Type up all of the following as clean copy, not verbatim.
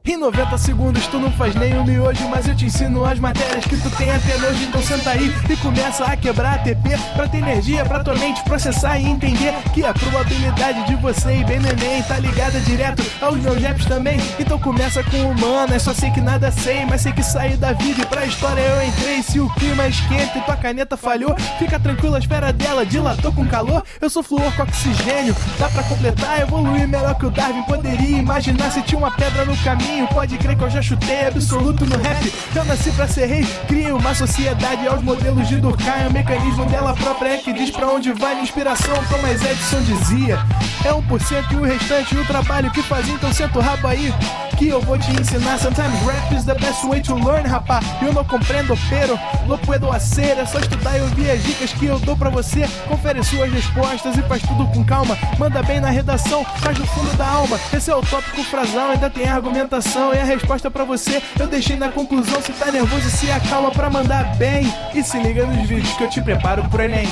Em 90 segundos tu não faz nem um miojo, mas eu te ensino as matérias que tu tem até nojo. Então senta aí e começa a quebrar ATP pra ter energia pra tua mente processar e entender que a probabilidade de você ir bem no Enem tá ligada direto aos meus raps também. Então começa com humanas, só sei que nada sei, mas sei que saí da vida e pra história eu entrei. Se o clima esquenta e tua caneta falhou, fica tranquilo, a espera dela dilatou com calor. Eu sou flúor com oxigênio, dá pra completar, evoluir melhor que o Darwin poderia imaginar. Se tinha uma pedra no caminho, pode crer que eu já chutei absoluto no rap. Eu nasci pra ser rei, criei uma sociedade aos modelos de Durkheim. O mecanismo dela própria é que diz pra onde vai minha inspiração. Thomas Edison dizia, é 1% e o restante o trabalho que fazia. Então senta o rabo aí que eu vou te ensinar. Sometimes rap is the best way to learn, rapá. Eu não compreendo, pero não puedo hacer. É só estudar e ouvir as dicas que eu dou pra você. Confere suas respostas e faz tudo com calma. Manda bem na redação, faz no fundo da alma. Esse é o tópico frasal, ainda tem argumentação. E a resposta pra você eu deixei na conclusão. Se tá nervoso, se acalma pra mandar bem. E se liga nos vídeos que eu te preparo pro Enem.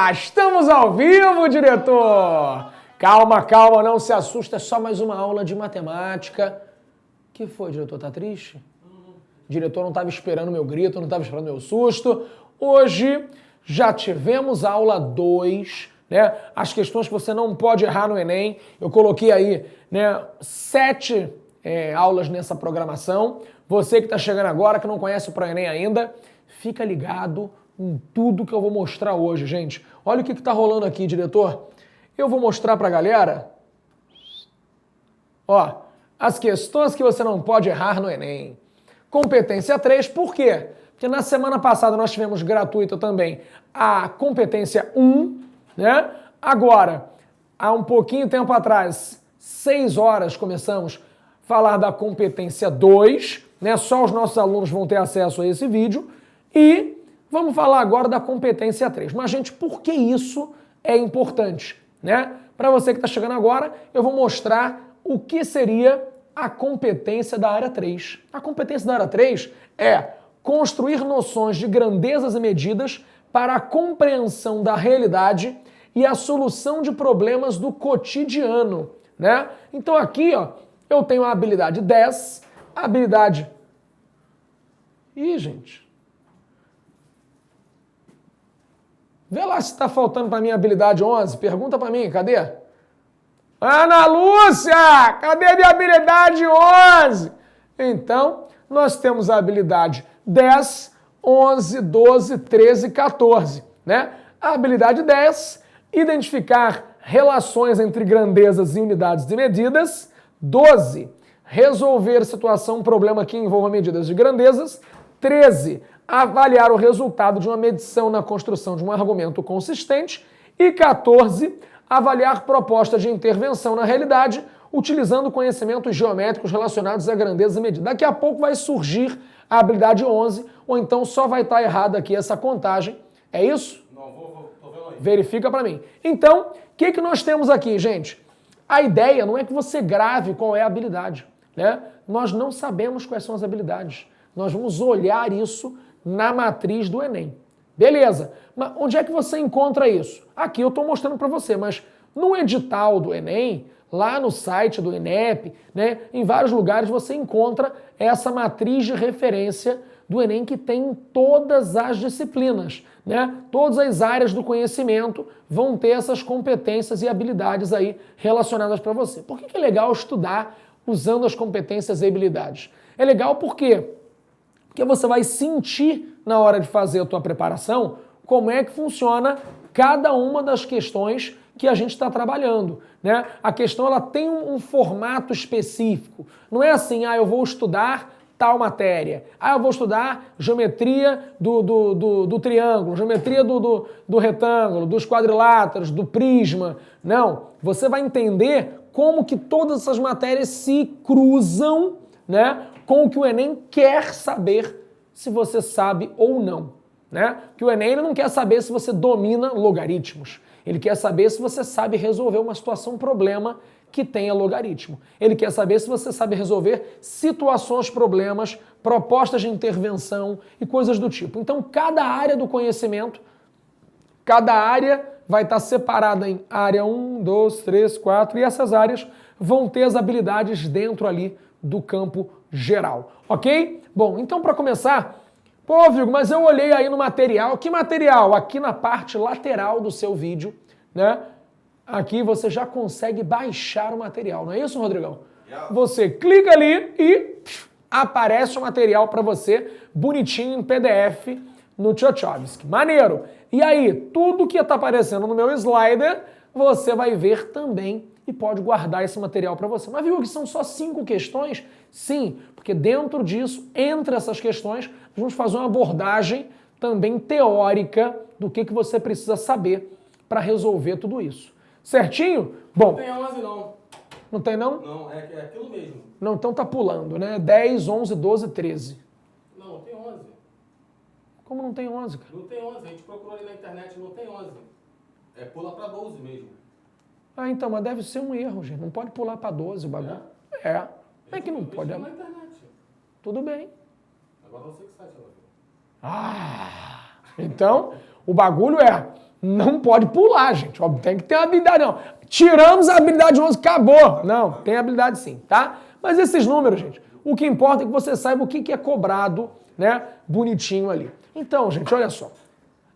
Estamos ao vivo, diretor! Calma, calma, não se assusta, é só mais uma aula de matemática. Que foi, diretor? Tá triste? O diretor não estava esperando meu grito, não estava esperando meu susto. Hoje já tivemos a aula 2, né? As questões que você não pode errar no Enem. Eu coloquei aí, né, 7 aulas nessa programação. Você que está chegando agora, que não conhece o ProEnem ainda, fica ligado em tudo que eu vou mostrar hoje, gente. Olha o que está rolando aqui, diretor. Eu vou mostrar para a galera, ó, as questões que você não pode errar no Enem. Competência 3, por quê? Porque na semana passada nós tivemos gratuita também a competência 1, né? Agora, há um pouquinho tempo atrás, 6 horas, começamos a falar da competência 2, né? Só os nossos alunos vão ter acesso a esse vídeo. E vamos falar agora da competência 3. Mas, gente, por que isso é importante, né? Para você que está chegando agora, eu vou mostrar o que seria a competência da área 3. A competência da área 3 é construir noções de grandezas e medidas para a compreensão da realidade e a solução de problemas do cotidiano, né? Então aqui, ó, eu tenho a habilidade 10, a habilidade... Ih, gente... Vê lá se está faltando para mim a habilidade 11. Pergunta para mim, cadê? Ana Lúcia, cadê minha habilidade 11? Então, nós temos a habilidade 10, 11, 12, 13 e 14, né? A habilidade 10, identificar relações entre grandezas e unidades de medidas. 12, resolver situação, problema que envolva medidas de grandezas. 13, avaliar o resultado de uma medição na construção de um argumento consistente. E 14, avaliar proposta de intervenção na realidade utilizando conhecimentos geométricos relacionados a grandezas e medidas. Daqui a pouco vai surgir a habilidade 11, ou então só vai estar errada aqui essa contagem. É isso? Não, tô vendo aí. Verifica para mim. Então, o que nós temos aqui, gente? A ideia não é que você grave qual é a habilidade, né? Nós não sabemos quais são as habilidades. Nós vamos olhar isso na matriz do Enem. Beleza, mas onde é que você encontra isso? Aqui eu estou mostrando para você, mas no edital do Enem, lá no site do INEP, né, em vários lugares você encontra essa matriz de referência do Enem que tem todas as disciplinas, né? Todas as áreas do conhecimento vão ter essas competências e habilidades aí relacionadas para você. Por que é legal estudar usando as competências e habilidades? É legal porque você vai sentir na hora de fazer a tua preparação como é que funciona cada uma das questões que a gente está trabalhando, né? A questão ela tem um formato específico. Não é assim, eu vou estudar tal matéria. Eu vou estudar geometria do triângulo, geometria do retângulo, dos quadriláteros, do prisma. Não, você vai entender como que todas essas matérias se cruzam, né, com o que o Enem quer saber se você sabe ou não, né? Que o Enem ele não quer saber se você domina logaritmos. Ele quer saber se você sabe resolver uma situação, um problema que tenha logaritmo. Ele quer saber se você sabe resolver situações, problemas, propostas de intervenção e coisas do tipo. Então, cada área do conhecimento, cada área vai estar separada em área 1, 2, 3, 4, e essas áreas vão ter as habilidades dentro ali do campo geral, ok? Bom, então para começar, pô, Vigo, mas eu olhei aí no material, que material? Aqui na parte lateral do seu vídeo, né? Aqui você já consegue baixar o material, não é isso, Rodrigão? Você clica ali e aparece o material para você, bonitinho em PDF, no Tchotchkovsky. Maneiro! E aí, tudo que está aparecendo no meu slider, você vai ver também e pode guardar esse material para você. Mas viu que são só 5 questões? Sim, porque dentro disso, entre essas questões, vamos fazer uma abordagem também teórica do que você precisa saber para resolver tudo isso. Certinho? Bom. Não tem 11 não. Não tem não? Não, é aquilo mesmo. Não, então tá pulando, né? 10, 11, 12, 13. Não tem 11. Como não tem 11, cara? Não tem 11, a gente procurou ali na internet, não tem 11. É, pula pra 12 mesmo. Ah, então, mas deve ser um erro, gente. Não pode pular para 12 o bagulho. É. É que não pode. na internet. Tudo bem. Agora você que sabe, senhor. Ah, então o bagulho é, não pode pular, gente. Ó, tem que ter uma habilidade, não. Tiramos a habilidade 11, acabou. Não, tem habilidade sim, tá? Mas esses números, gente, o que importa é que você saiba o que é cobrado, né, bonitinho ali. Então, gente, olha só.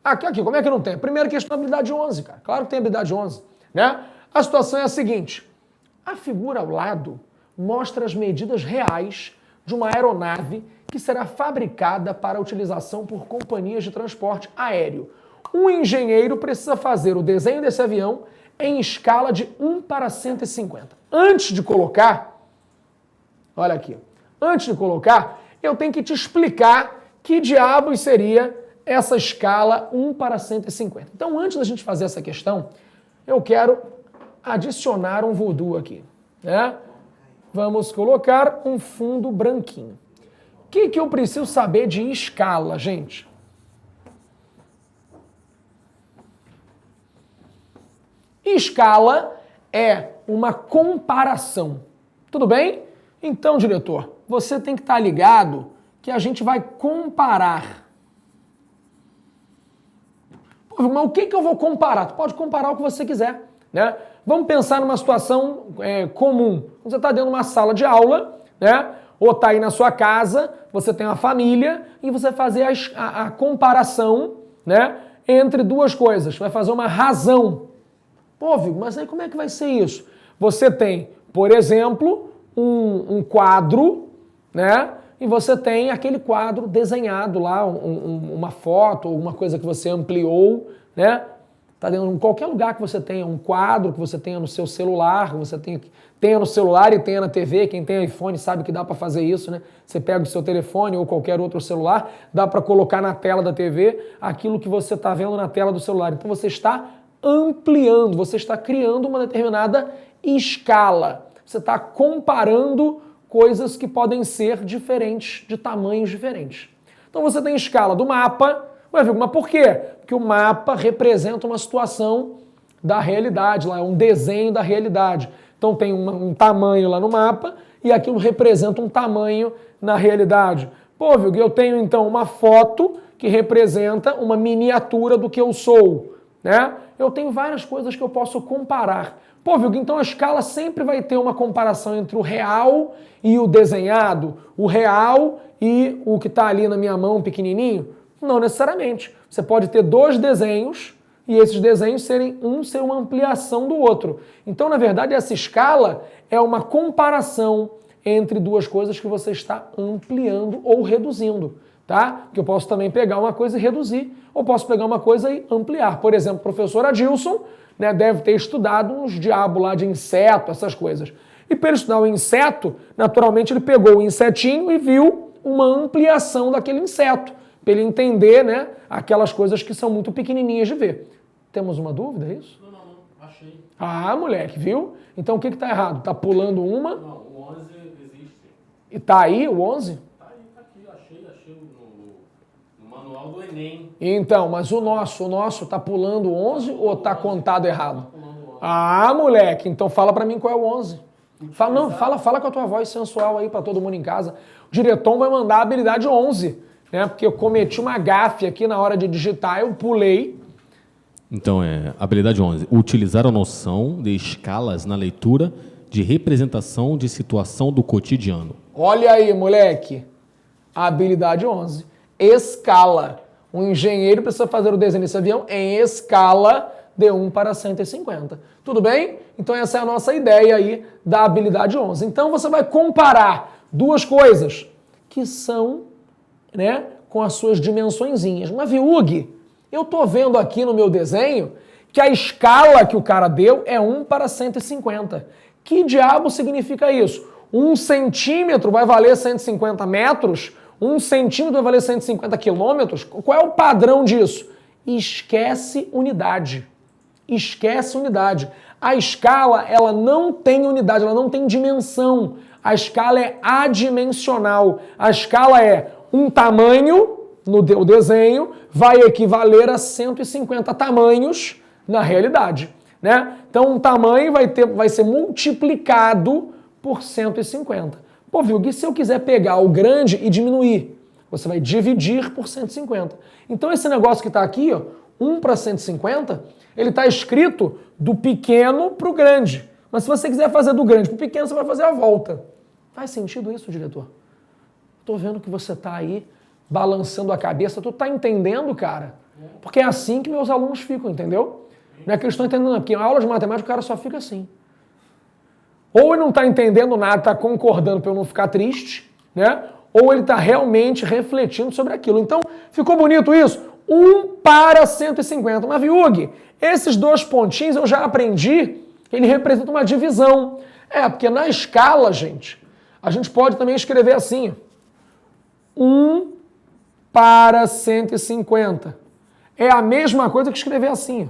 Aqui, como é que não tem? Primeira questão, habilidade 11, cara. Claro que tem habilidade 11, né? A situação é a seguinte. A figura ao lado mostra as medidas reais de uma aeronave que será fabricada para utilização por companhias de transporte aéreo. Um engenheiro precisa fazer o desenho desse avião em escala de 1:150. Antes de colocar, olha aqui, antes de colocar, eu tenho que te explicar que diabos seria essa escala 1:150. Então, antes da gente fazer essa questão, eu quero adicionar um voodoo aqui, né? Vamos colocar um fundo branquinho. O que eu preciso saber de escala, gente? Escala é uma comparação. Tudo bem? Então, diretor, você tem que estar ligado que a gente vai comparar. Pô, mas o que eu vou comparar? Tu pode comparar o que você quiser, né? Vamos pensar numa situação comum. Você está dentro de uma sala de aula, né? Ou está aí na sua casa, você tem uma família e você fazer a comparação, né, entre duas coisas. Vai fazer uma razão. Pô, Vigo, mas aí como é que vai ser isso? Você tem, por exemplo, um quadro, né? E você tem aquele quadro desenhado lá, uma foto, alguma coisa que você ampliou, né? Tá dentro de qualquer lugar que você tenha um quadro, que você tenha no seu celular, que você tenha no celular e tenha na TV. Quem tem iPhone sabe que dá para fazer isso, né? Você pega o seu telefone ou qualquer outro celular, dá para colocar na tela da TV aquilo que você está vendo na tela do celular. Então você está ampliando, você está criando uma determinada escala. Você está comparando coisas que podem ser diferentes, de tamanhos diferentes. Então você tem escala do mapa. Ué, Vigo, mas por quê? Porque o mapa representa uma situação da realidade, lá é um desenho da realidade. Então tem um tamanho lá no mapa e aquilo representa um tamanho na realidade. Pô, Vigo, eu tenho então uma foto que representa uma miniatura do que eu sou, né? Eu tenho várias coisas que eu posso comparar. Pô, Vigo, então a escala sempre vai ter uma comparação entre o real e o desenhado, o real e o que está ali na minha mão pequenininho? Não necessariamente. Você pode ter dois desenhos e esses desenhos ser uma ampliação do outro. Então, na verdade, essa escala é uma comparação entre duas coisas que você está ampliando ou reduzindo, tá? Que eu posso também pegar uma coisa e reduzir, ou posso pegar uma coisa e ampliar. Por exemplo, o professor Adilson, né, deve ter estudado uns diabos lá de inseto, essas coisas. E para ele estudar o inseto, naturalmente ele pegou o insetinho e viu uma ampliação daquele inseto, para ele entender, né, aquelas coisas que são muito pequenininhas de ver. Temos uma dúvida, é isso? Não, achei. Ah, moleque, viu? Então o que está errado? Está pulando uma? Não, o 11 existe. E está aí o 11? Tá aí, tá aqui, achei no manual do Enem. Então, mas o nosso está pulando 11 ou está contado errado? Tá pulando 11. Ah, moleque, então fala pra mim qual é o 11. Fala, não, fala com a tua voz sensual aí pra todo mundo em casa. O diretor vai mandar a habilidade 11, né? Porque eu cometi uma gafe aqui na hora de digitar, eu pulei. Então, habilidade 11. Utilizar a noção de escalas na leitura de representação de situação do cotidiano. Olha aí, moleque. A habilidade 11. Escala. Um engenheiro precisa fazer o desenho desse avião em escala de 1 para 150. Tudo bem? Então essa é a nossa ideia aí da habilidade 11. Então você vai comparar duas coisas que são, né, com as suas dimensõezinhas. Mas, Viug, eu tô vendo aqui no meu desenho que a escala que o cara deu é 1 para 150. Que diabo significa isso? 1 centímetro vai valer 150 metros? 1 centímetro vai valer 150 quilômetros? Qual é o padrão disso? Esquece unidade. Esquece unidade. A escala, ela não tem unidade, ela não tem dimensão. A escala é adimensional. A escala é um tamanho no desenho vai equivaler a 150 tamanhos na realidade, né? Então um tamanho vai ser multiplicado por 150. Pô, viu? E se eu quiser pegar o grande e diminuir? Você vai dividir por 150. Então esse negócio que está aqui, ó, 1 para 150, ele está escrito do pequeno para o grande. Mas se você quiser fazer do grande para o pequeno, você vai fazer a volta. Faz sentido isso, diretor? Estou vendo que você está aí balançando a cabeça. Tu está entendendo, cara? Porque é assim que meus alunos ficam, entendeu? Não é que eles estão entendendo, porque em aula de matemática o cara só fica assim. Ou ele não está entendendo nada, está concordando para eu não ficar triste, né? Ou ele está realmente refletindo sobre aquilo. Então, ficou bonito isso? 1 para 150. Mas, Viug, esses dois pontinhos eu já aprendi, ele representa uma divisão. Porque na escala, gente, a gente pode também escrever assim, 1 para 150. É a mesma coisa que escrever assim,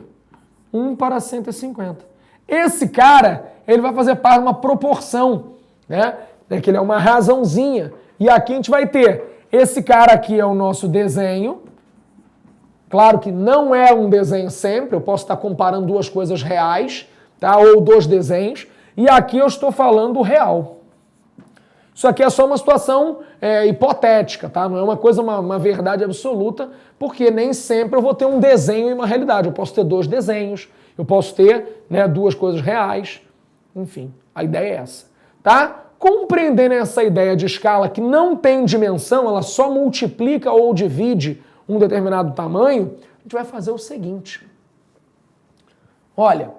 1 para 150. Esse cara, ele vai fazer parte de uma proporção, né? Que ele é uma razãozinha. E aqui a gente vai ter, esse cara aqui é o nosso desenho. Claro que não é um desenho sempre, eu posso estar comparando duas coisas reais, tá? Ou dois desenhos. E aqui eu estou falando o real. Isso aqui é só uma situação hipotética, tá? Não é uma coisa, uma verdade absoluta, porque nem sempre eu vou ter um desenho e uma realidade. Eu posso ter dois desenhos, eu posso ter, né, duas coisas reais. Enfim, a ideia é essa, tá? Compreendendo essa ideia de escala que não tem dimensão, ela só multiplica ou divide um determinado tamanho, a gente vai fazer o seguinte. Olha,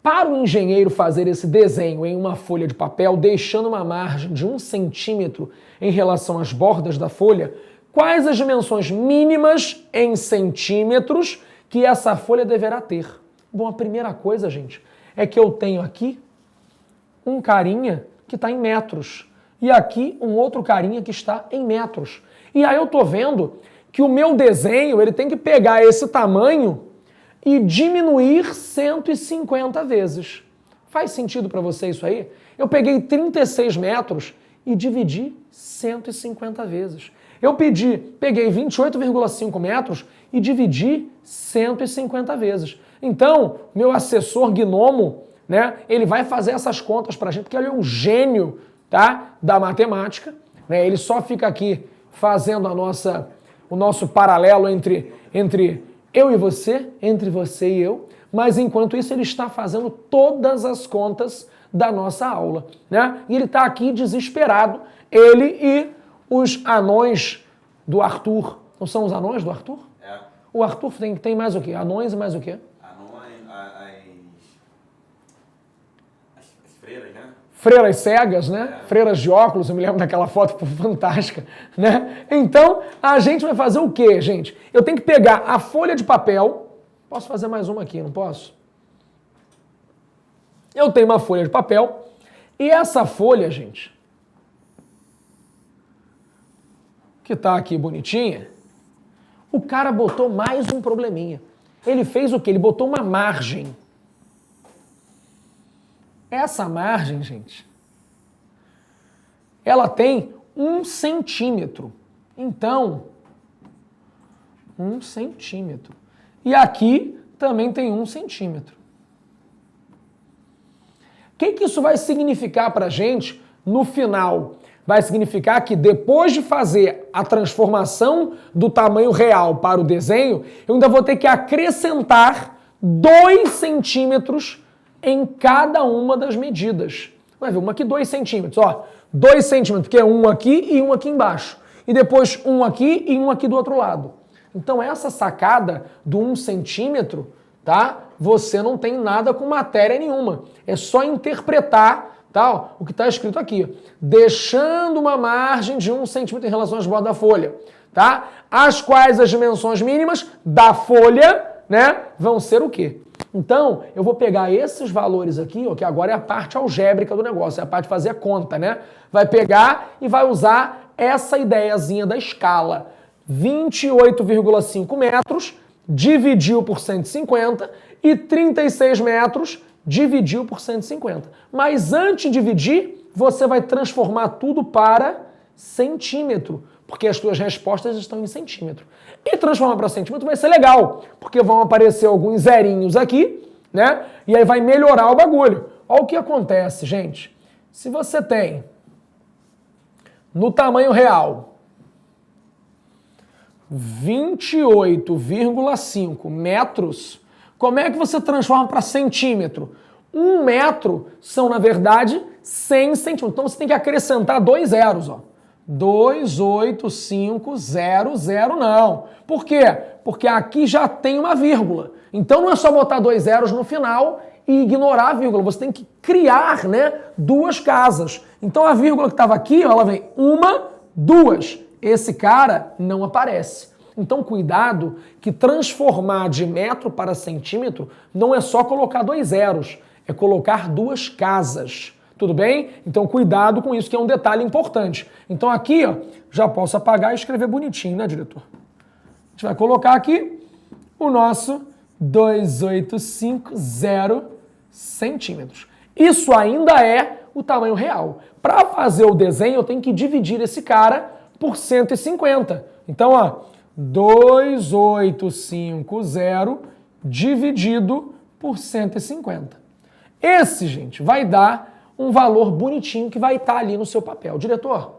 para o engenheiro fazer esse desenho em uma folha de papel, deixando uma margem de 1 centímetro em relação às bordas da folha, quais as dimensões mínimas em centímetros que essa folha deverá ter? Bom, a primeira coisa, gente, é que eu tenho aqui um carinha que está em metros e aqui um outro carinha que está em metros. E aí eu estou vendo que o meu desenho ele tem que pegar esse tamanho e diminuir 150 vezes. Faz sentido para você isso aí? Eu peguei 36 metros e dividi 150 vezes. Eu peguei 28,5 metros e dividi 150 vezes. Então, meu assessor Gnomo, né, ele vai fazer essas contas para a gente, porque ele é um gênio, tá, da matemática. Né, ele só fica aqui fazendo o nosso paralelo entre eu e você, entre você e eu, mas enquanto isso ele está fazendo todas as contas da nossa aula, né? E ele está aqui desesperado, ele e os anões do Arthur. Não são os anões do Arthur? É. O Arthur tem mais o quê? Anões e mais o quê? As freiras, né? Freiras cegas, né? Freiras de óculos, eu me lembro daquela foto fantástica, né? Então, a gente vai fazer o quê, gente? Eu tenho que pegar a folha de papel, posso fazer mais uma aqui, não posso? Eu tenho uma folha de papel, e essa folha, gente, que tá aqui bonitinha, o cara botou mais um probleminha. Ele fez o quê? Ele botou uma margem. Essa margem, gente, ela tem 1 centímetro. Então, 1 centímetro. E aqui também tem 1 centímetro. que isso vai significar para a gente no final? Vai significar que depois de fazer a transformação do tamanho real para o desenho, eu ainda vou ter que acrescentar 2 centímetros em cada uma das medidas. Vai ver, uma aqui 2 centímetros, ó. 2 centímetros, porque é um aqui e um aqui embaixo. E depois um aqui e um aqui do outro lado. Então essa sacada do 1 centímetro, tá? Você não tem nada com matéria nenhuma. É só interpretar, tá? O que está escrito aqui. Deixando uma margem de 1 centímetro em relação às bordas da folha, tá? As quais as dimensões mínimas da folha, né, vão ser o quê? Então, eu vou pegar esses valores aqui, ó, que agora é a parte algébrica do negócio, é a parte de fazer a conta, né? Vai pegar e vai usar essa ideiazinha da escala. 28,5 metros, dividiu por 150 e 36 metros, dividiu por 150. Mas antes de dividir, você vai transformar tudo para centímetro, porque as suas respostas estão em centímetro. E transformar para centímetro vai ser legal, porque vão aparecer alguns zerinhos aqui, né? E aí vai melhorar o bagulho. Olha o que acontece, gente. Se você tem no tamanho real 28,5 metros, como é que você transforma para centímetro? 1 metro são, na verdade, 100 centímetros. Então você tem que acrescentar 2 zeros, ó. 28500 não. Por quê? Porque aqui já tem uma vírgula. Então não é só botar 2 zeros no final e ignorar a vírgula. Você tem que criar, né, 2 casas. Então a vírgula que estava aqui, ó, ela vem 1, 2. Esse cara não aparece. Então cuidado que transformar de metro para centímetro não é só colocar 2 zeros, é colocar 2 casas. Tudo bem? Então cuidado com isso, que é um detalhe importante. Então aqui, ó, já posso apagar e escrever bonitinho, né, diretor? A gente vai colocar aqui o nosso 2850 centímetros. Isso ainda é o tamanho real. Para fazer o desenho, eu tenho que dividir esse cara por 150. Então, ó, 2850 dividido por 150. Esse, gente, vai dar um valor bonitinho que vai estar ali no seu papel. Diretor,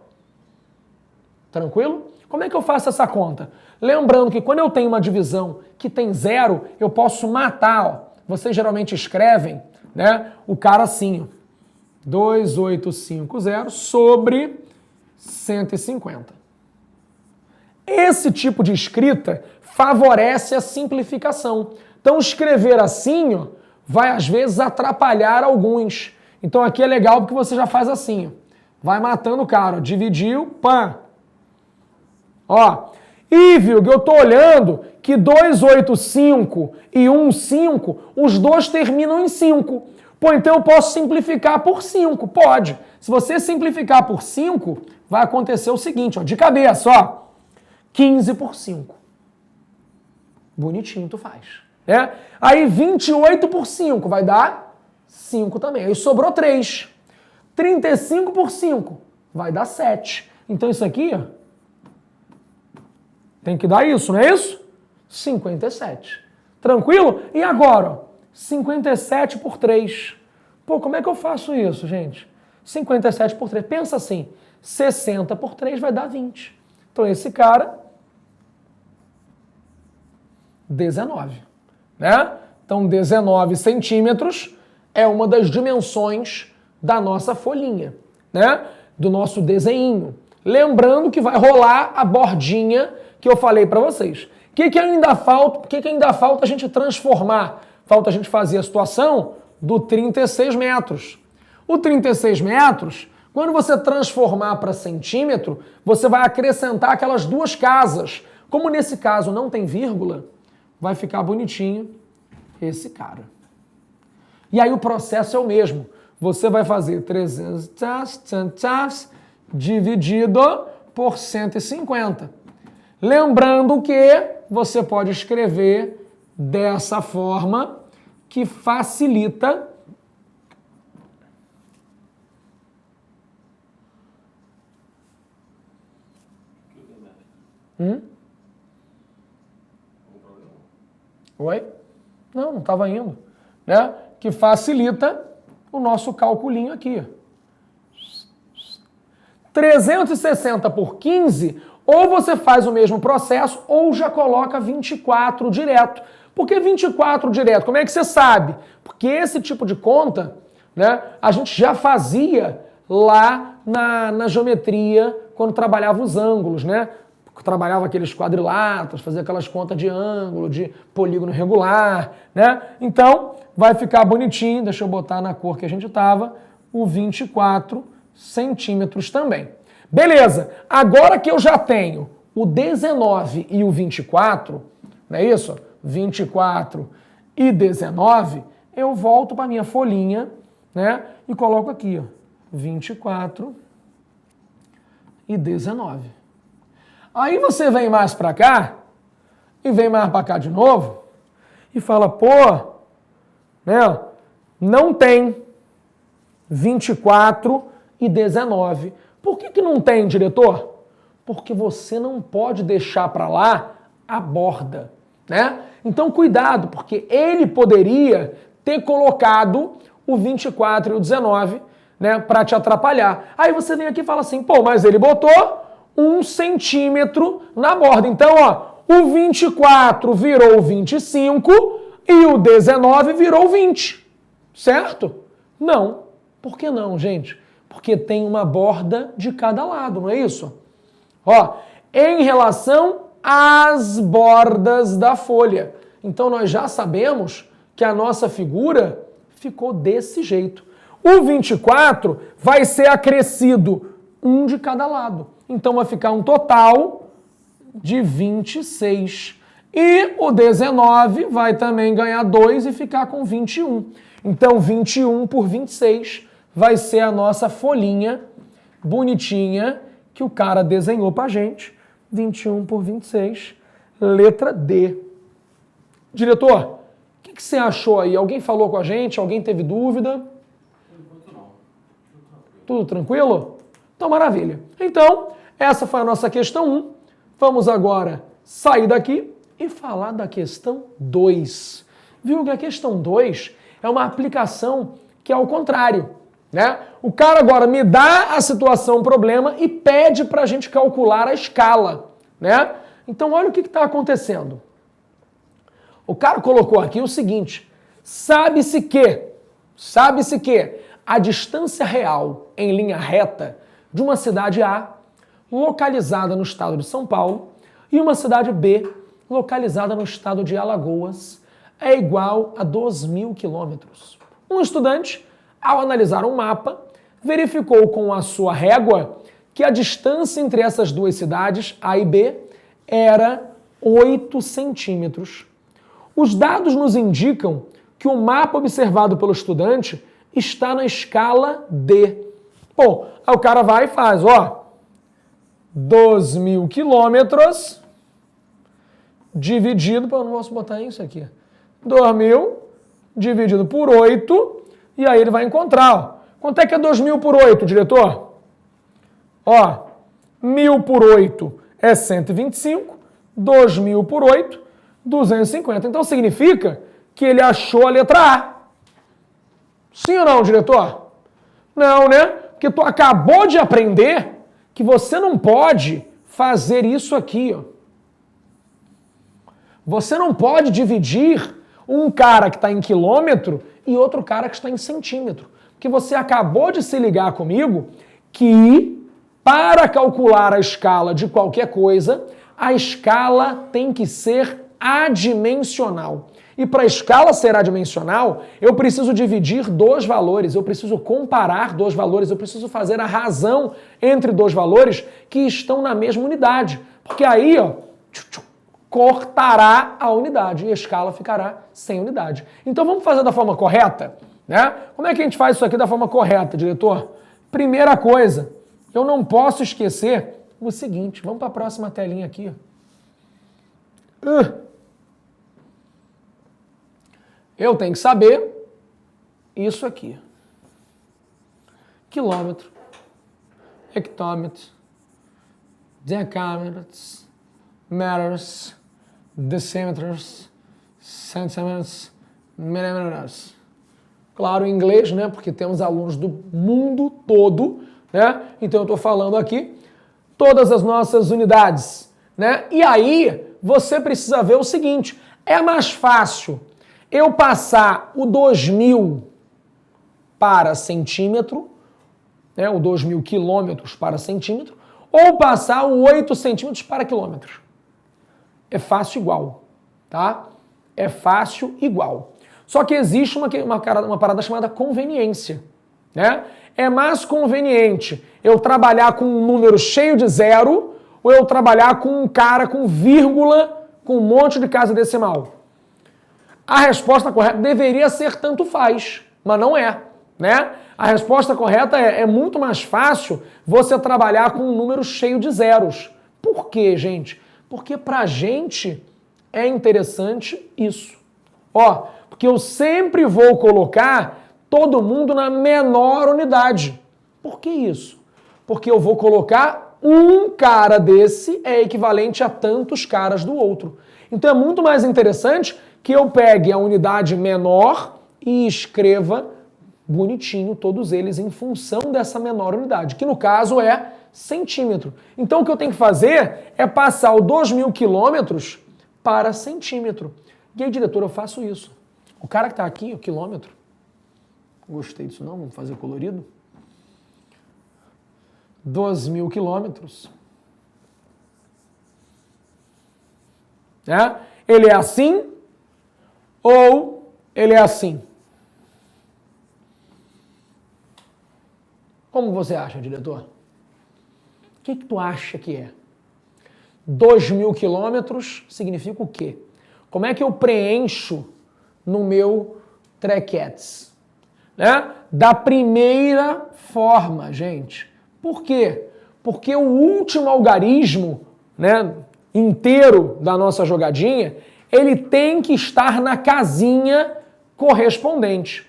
tranquilo? Como é que eu faço essa conta? Lembrando que quando eu tenho uma divisão que tem 0, eu posso matar, ó. Vocês geralmente escrevem, né, o cara assim, ó, 2850 sobre 150. Esse tipo de escrita favorece a simplificação. Então escrever assim, ó, vai às vezes atrapalhar alguns. Então aqui é legal porque você já faz assim, ó. Vai matando o cara, ó. Dividiu, pã. Ó, e viu que eu tô olhando que 285 e 15, os dois terminam em 5. Pô, então eu posso simplificar por 5, pode. Se você simplificar por 5, vai acontecer o seguinte, ó, de cabeça, ó, 15 por 5. Bonitinho tu faz, né? Aí 28 por 5 vai dar 5 também. Aí sobrou 3. 35 por 5 vai dar 7. Então isso aqui, ó, tem que dar isso, não é isso? 57. Tranquilo? E agora, ó, 57 por 3. Pô, como é que eu faço isso, gente? 57 por 3. Pensa assim, 60 por 3 vai dar 20. Então esse cara, 19. Né? Então 19 centímetros é uma das dimensões da nossa folhinha, né? Do nosso desenho. Lembrando que vai rolar a bordinha que eu falei para vocês. O que ainda falta a gente transformar? Falta a gente fazer a situação do 36 metros. O 36 metros, quando você transformar para centímetro, você vai acrescentar aquelas 2 casas. Como nesse caso não tem vírgula, vai ficar bonitinho esse cara. E aí o processo é o mesmo. Você vai fazer 300 dividido por 150. Lembrando que você pode escrever dessa forma que facilita Oi? Não estava indo. Né? Que facilita o nosso calculinho aqui. 360 por 15, ou você faz o mesmo processo, ou já coloca 24 direto. Por que 24 direto? Como é que você sabe? Porque esse tipo de conta, né, a gente já fazia lá na geometria, quando trabalhava os ângulos, né? Trabalhava aqueles quadriláteros, fazia aquelas contas de ângulo, de polígono regular, né? Então, vai ficar bonitinho, deixa eu botar na cor que a gente estava, o 24 centímetros também. Beleza, agora que eu já tenho o 19 e o 24, não é isso? 24 e 19, eu volto para minha folhinha, né? E coloco aqui, ó, 24 e 19. Aí você vem mais para cá, e vem mais para cá de novo, e fala, pô, né? Não tem 24 e 19. Por que não tem, diretor? Porque você não pode deixar para lá a borda, né? Então cuidado, porque ele poderia ter colocado o 24 e o 19, né, para te atrapalhar. Aí você vem aqui e fala assim, pô, mas ele botou 1 centímetro na borda. Então, ó, o 24 virou 25 e o 19 virou 20, certo? Não. Por que não, gente? Porque tem uma borda de cada lado, não é isso? Ó, em relação às bordas da folha. Então nós já sabemos que a nossa figura ficou desse jeito. O 24 vai ser acrescido um de cada lado. Então vai ficar um total de 26. E o 19 vai também ganhar 2 e ficar com 21. Então 21 por 26 vai ser a nossa folhinha bonitinha que o cara desenhou pra gente. 21 por 26, letra D. Diretor, o que você achou aí? Alguém falou com a gente? Alguém teve dúvida? Tudo tranquilo? Então, maravilha. Então, essa foi a nossa questão 1. Vamos agora sair daqui e falar da questão 2. Viu que a questão 2 é uma aplicação que é ao contrário, né? O cara agora me dá a situação, o problema e pede para a gente calcular a escala, né? Então, olha o que está acontecendo. O cara colocou aqui o seguinte, sabe-se que a distância real em linha reta de uma cidade A, localizada no estado de São Paulo, e uma cidade B, localizada no estado de Alagoas, é igual a 2.000 quilômetros. Um estudante, ao analisar um mapa, verificou com a sua régua que a distância entre essas duas cidades, A e B, era 8 centímetros. Os dados nos indicam que o mapa observado pelo estudante está na escala D. Bom, aí o cara vai e faz, ó, 2.000 quilômetros dividido, eu não posso botar isso aqui, 2.000 dividido por 8, e aí ele vai encontrar, ó. Quanto é que é 2.000 por 8, diretor? Ó, 1.000 por 8 é 125, 2.000 por 8, 250. Então significa que ele achou a letra A. Sim ou não, diretor? Não, né? Porque tu acabou de aprender que você não pode fazer isso aqui, ó. Você não pode dividir um cara que está em quilômetro e outro cara que está em centímetro. Porque você acabou de se ligar comigo que para calcular a escala de qualquer coisa, a escala tem que ser adimensional. E para a escala ser adimensional, eu preciso dividir dois valores, eu preciso comparar dois valores, eu preciso fazer a razão entre dois valores que estão na mesma unidade. Porque aí, ó, cortará a unidade e a escala ficará sem unidade. Então vamos fazer da forma correta, né? Como é que a gente faz isso aqui da forma correta, diretor? Primeira coisa, eu não posso esquecer o seguinte, vamos para a próxima telinha aqui. Eu tenho que saber isso aqui. Quilômetro, hectômetro, decâmetros, meters, decímetros, centímetros, milímetros. Claro, em inglês, né? Porque temos alunos do mundo todo, né? Então eu estou falando aqui todas as nossas unidades, né? E aí você precisa ver o seguinte, é mais fácil eu passar o 2000 para centímetro, né? O 2000 quilômetros para centímetro, ou passar o 8 centímetros para quilômetros. É fácil igual, tá? É fácil igual. Só que existe uma parada chamada conveniência, né? É mais conveniente eu trabalhar com um número cheio de zero ou eu trabalhar com um cara com vírgula, com um monte de casa decimal? A resposta correta deveria ser tanto faz, mas não é, né? A resposta correta é muito mais fácil você trabalhar com um número cheio de zeros. Por quê, gente? Porque pra gente é interessante isso. Ó, porque eu sempre vou colocar todo mundo na menor unidade. Por que isso? Porque eu vou colocar um cara desse é equivalente a tantos caras do outro. Então é muito mais interessante que eu pegue a unidade menor e escreva bonitinho todos eles em função dessa menor unidade, que no caso é centímetro. Então o que eu tenho que fazer é passar o 2000 quilômetros para centímetro. E aí, diretor, eu faço isso. O cara que está aqui, o quilômetro, gostei disso não, vamos fazer colorido. 2.000 quilômetros. Né? Ele é assim ou ele é assim? Como você acha, diretor? O que tu acha que é? 2.000 quilômetros significa o quê? Como é que eu preencho no meu Trequets? Né? Da primeira forma, gente. Por quê? Porque o último algarismo, né, inteiro da nossa jogadinha, ele tem que estar na casinha correspondente,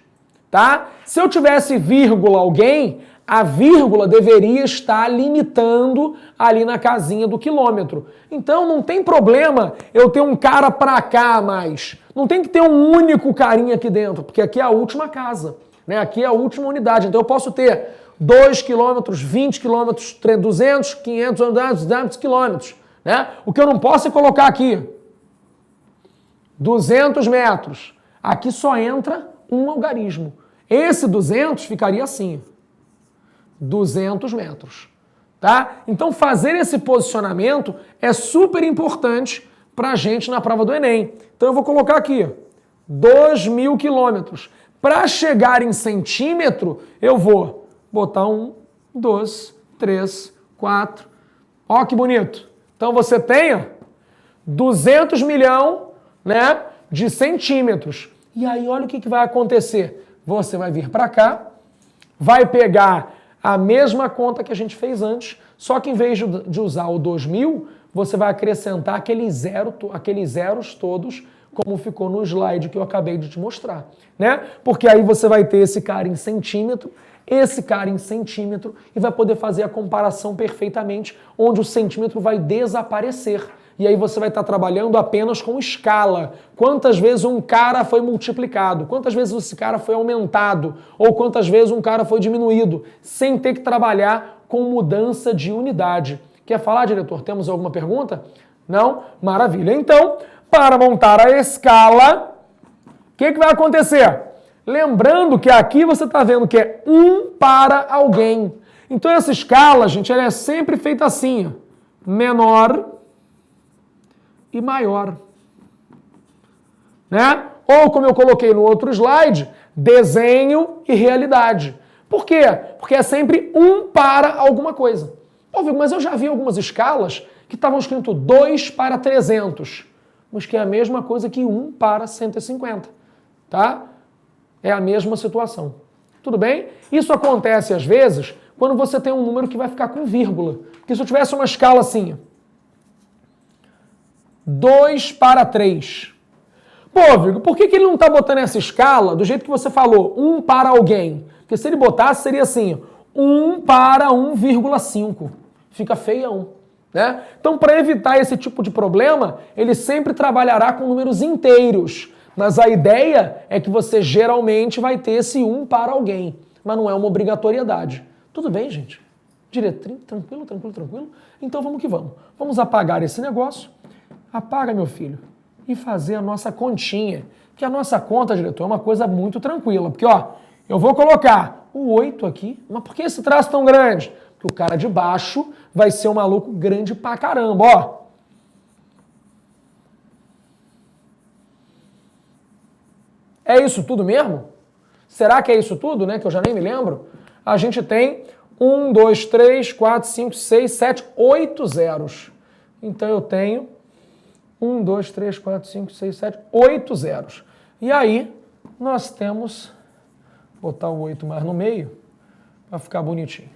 tá? Se eu tivesse vírgula alguém, a vírgula deveria estar limitando ali na casinha do quilômetro. Então não tem problema eu ter um cara pra cá mais. Não tem que ter um único carinha aqui dentro, porque aqui é a última casa, né? Aqui é a última unidade. Então eu posso ter 2 quilômetros, 20 quilômetros, 200, 500, 200 quilômetros, né? O que eu não posso é colocar aqui 200 metros. Aqui só entra um algarismo. Esse 200 ficaria assim. 200 metros, tá? Então fazer esse posicionamento é super importante pra gente na prova do Enem. Então eu vou colocar aqui 2.000 quilômetros. Para chegar em centímetro, eu vou botar 1, 2, 3, 4. Ó que bonito. Então você tem 200 milhões, né, de centímetros. E aí olha o que vai acontecer. Você vai vir para cá, vai pegar a mesma conta que a gente fez antes, só que em vez de usar o 2.000, você vai acrescentar aqueles zeros todos, como ficou no slide que eu acabei de te mostrar, né? Porque aí você vai ter esse cara em centímetro, esse cara em centímetro, e vai poder fazer a comparação perfeitamente, onde o centímetro vai desaparecer. E aí você vai estar trabalhando apenas com escala. Quantas vezes um cara foi multiplicado? Quantas vezes esse cara foi aumentado? Ou quantas vezes um cara foi diminuído? Sem ter que trabalhar com mudança de unidade. Quer falar, diretor? Temos alguma pergunta? Não? Maravilha. Então, para montar a escala, o que vai acontecer? Lembrando que aqui você está vendo que é 1 para alguém. Então essa escala, gente, ela é sempre feita assim, ó. Menor e maior, né? Ou como eu coloquei no outro slide, desenho e realidade. Por quê? Porque é sempre 1 para alguma coisa. Pô, mas eu já vi algumas escalas que estavam escrito 2 para 300, mas que é a mesma coisa que 1 para 150, tá? É a mesma situação. Tudo bem? Isso acontece às vezes quando você tem um número que vai ficar com vírgula. Porque se eu tivesse uma escala assim, 2 para 3. Pô, Vigo, por que ele não está botando essa escala do jeito que você falou, 1 para alguém? Porque se ele botasse, seria assim, 1 para 1,5. Fica feião, né? Então, para evitar esse tipo de problema, ele sempre trabalhará com números inteiros. Mas a ideia é que você geralmente vai ter esse 1 para alguém, mas não é uma obrigatoriedade. Tudo bem, gente? Diretriz, tranquilo, tranquilo, tranquilo? Então vamos que vamos. Vamos apagar esse negócio. Apaga, meu filho, e fazer a nossa continha. Porque a nossa conta, diretor, é uma coisa muito tranquila. Porque, ó, eu vou colocar o 8 aqui. Mas por que esse traço tão grande? Porque o cara de baixo vai ser um maluco grande pra caramba, ó. É isso tudo mesmo? Será que é isso tudo, né? Que eu já nem me lembro. A gente tem 1, 2, 3, 4, 5, 6, 7, 8 zeros. Então eu tenho 1, 2, 3, 4, 5, 6, 7, 8 zeros. E aí nós temos, botar o 8 mais no meio, para ficar bonitinho.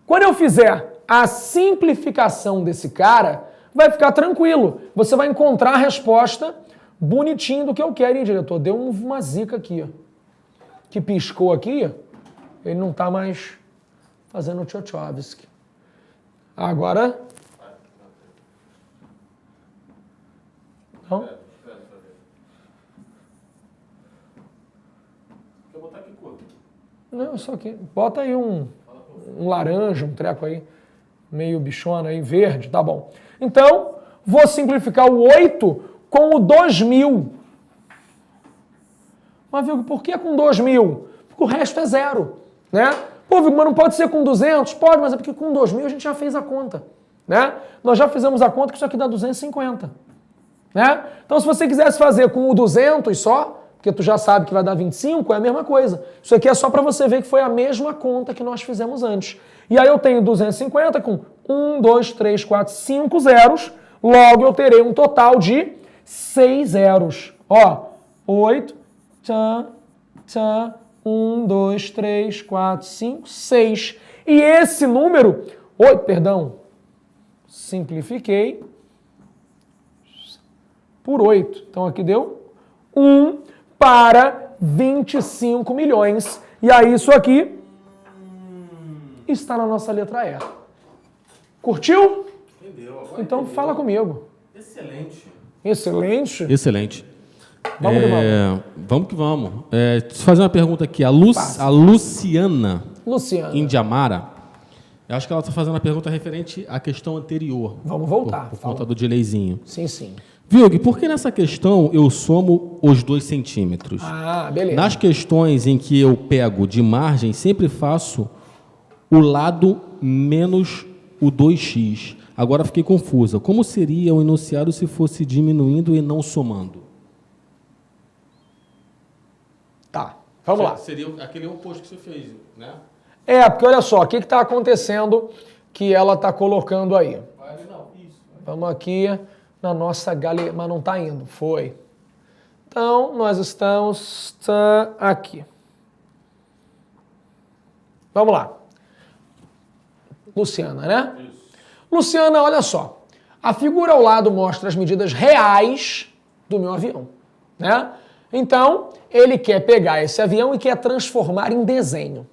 Quando eu fizer a simplificação desse cara, vai ficar tranquilo. Você vai encontrar a resposta bonitinho do que eu quero, hein, diretor? Deu uma zica aqui, ó. Que piscou aqui, ele não está mais fazendo o Tchotchkovsky. Agora... Não? Deixa eu botar aqui cor. Não, só que... Bota aí um laranja, um treco aí, meio bichona aí, verde, tá bom. Então, vou simplificar o 8 com o 2000. Mas, Vigo, por que com 2000? Porque o resto é zero, né? Pô, Vigo, mas não pode ser com 200? Pode, mas é porque com 2000 a gente já fez a conta, né? Nós já fizemos a conta que isso aqui dá 250, né? Então, se você quisesse fazer com o 200 só, porque tu já sabe que vai dar 25, é a mesma coisa. Isso aqui é só para você ver que foi a mesma conta que nós fizemos antes. E aí eu tenho 250 com 1, 2, 3, 4, 5 zeros, logo eu terei um total de 6 zeros. Ó, 8, tchan, tchan, 1, 2, 3, 4, 5, 6. E esse número, simplifiquei por 8. Então aqui deu 1 para 25 milhões. E aí isso aqui está na nossa letra E. Curtiu? Entendeu? Agora Então entendeu. fala comigo. Excelente. Excelente. Excelente. Vamos que vamos. Vamos que vamos. Deixa eu fazer uma pergunta aqui. A Luciana Indiamara, eu acho que ela está fazendo uma pergunta referente à questão anterior. Vamos voltar. Por conta do delayzinho. Sim, sim. Vilg, por que nessa questão eu somo os 2 centímetros? Ah, beleza. Nas questões em que eu pego de margem, sempre faço o lado menos o 2x. Agora fiquei confusa. Como seria o enunciado se fosse diminuindo e não somando? Tá, vamos lá. Seria aquele oposto que você fez, né? Porque olha só, o que está acontecendo que ela está colocando aí? Vamos aqui na nossa galeria, mas não está indo, foi. Então, nós estamos aqui. Vamos lá. Luciana, né? Isso. Luciana, olha só. A figura ao lado mostra as medidas reais do meu avião, né? Então, ele quer pegar esse avião e quer transformar em desenho,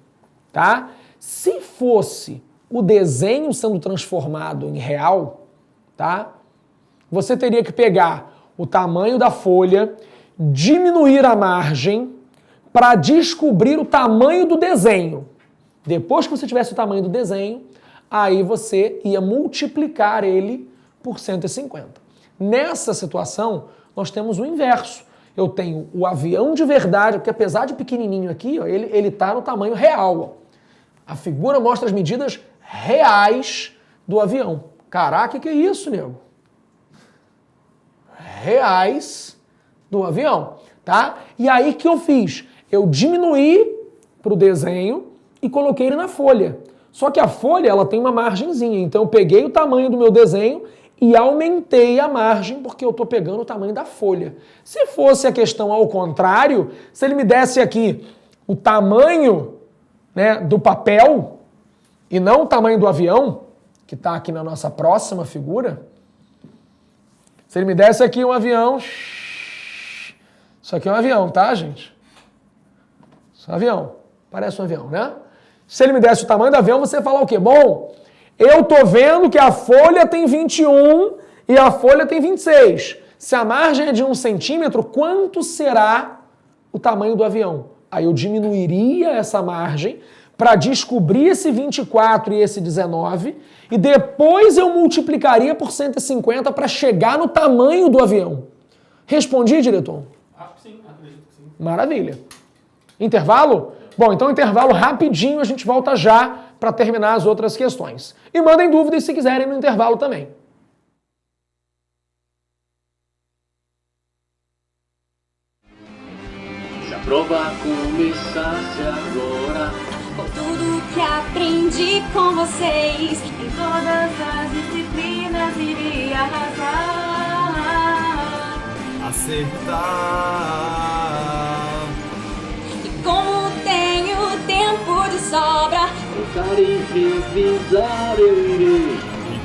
tá? Se fosse o desenho sendo transformado em real, tá? Você teria que pegar o tamanho da folha, diminuir a margem para descobrir o tamanho do desenho. Depois que você tivesse o tamanho do desenho, aí você ia multiplicar ele por 150. Nessa situação, nós temos o inverso. Eu tenho o avião de verdade, porque apesar de pequenininho aqui, ó, ele está no tamanho real. Ó. A figura mostra as medidas reais do avião. Caraca, que é isso, nego? Reais do avião, tá? E aí que eu fiz? Eu diminuí para o desenho e coloquei ele na folha. Só que a folha, ela tem uma margenzinha, então eu peguei o tamanho do meu desenho e aumentei a margem porque eu estou pegando o tamanho da folha. Se fosse a questão ao contrário, se ele me desse aqui o tamanho, né, do papel e não o tamanho do avião, que está aqui na nossa próxima figura, se ele me desse aqui um avião, isso aqui é um avião, tá, gente? Isso é um avião, parece um avião, né? Se ele me desse o tamanho do avião, você ia falar o quê? Bom, eu tô vendo que a folha tem 21 e a folha tem 26. Se a margem é de 1 centímetro, quanto será o tamanho do avião? Aí eu diminuiria essa margem para descobrir esse 24 e esse 19 e depois eu multiplicaria por 150 para chegar no tamanho do avião. Respondi, diretor? Acho que sim, acredito que sim. Maravilha. Intervalo? Bom, então intervalo rapidinho, a gente volta já para terminar as outras questões. E mandem dúvidas se quiserem no intervalo também. Se a prova começasse agora, Com tudo que aprendi com vocês, em todas as disciplinas iria arrasar. Acertar. E como tenho tempo de sobra, cantar e revisar eu irei. E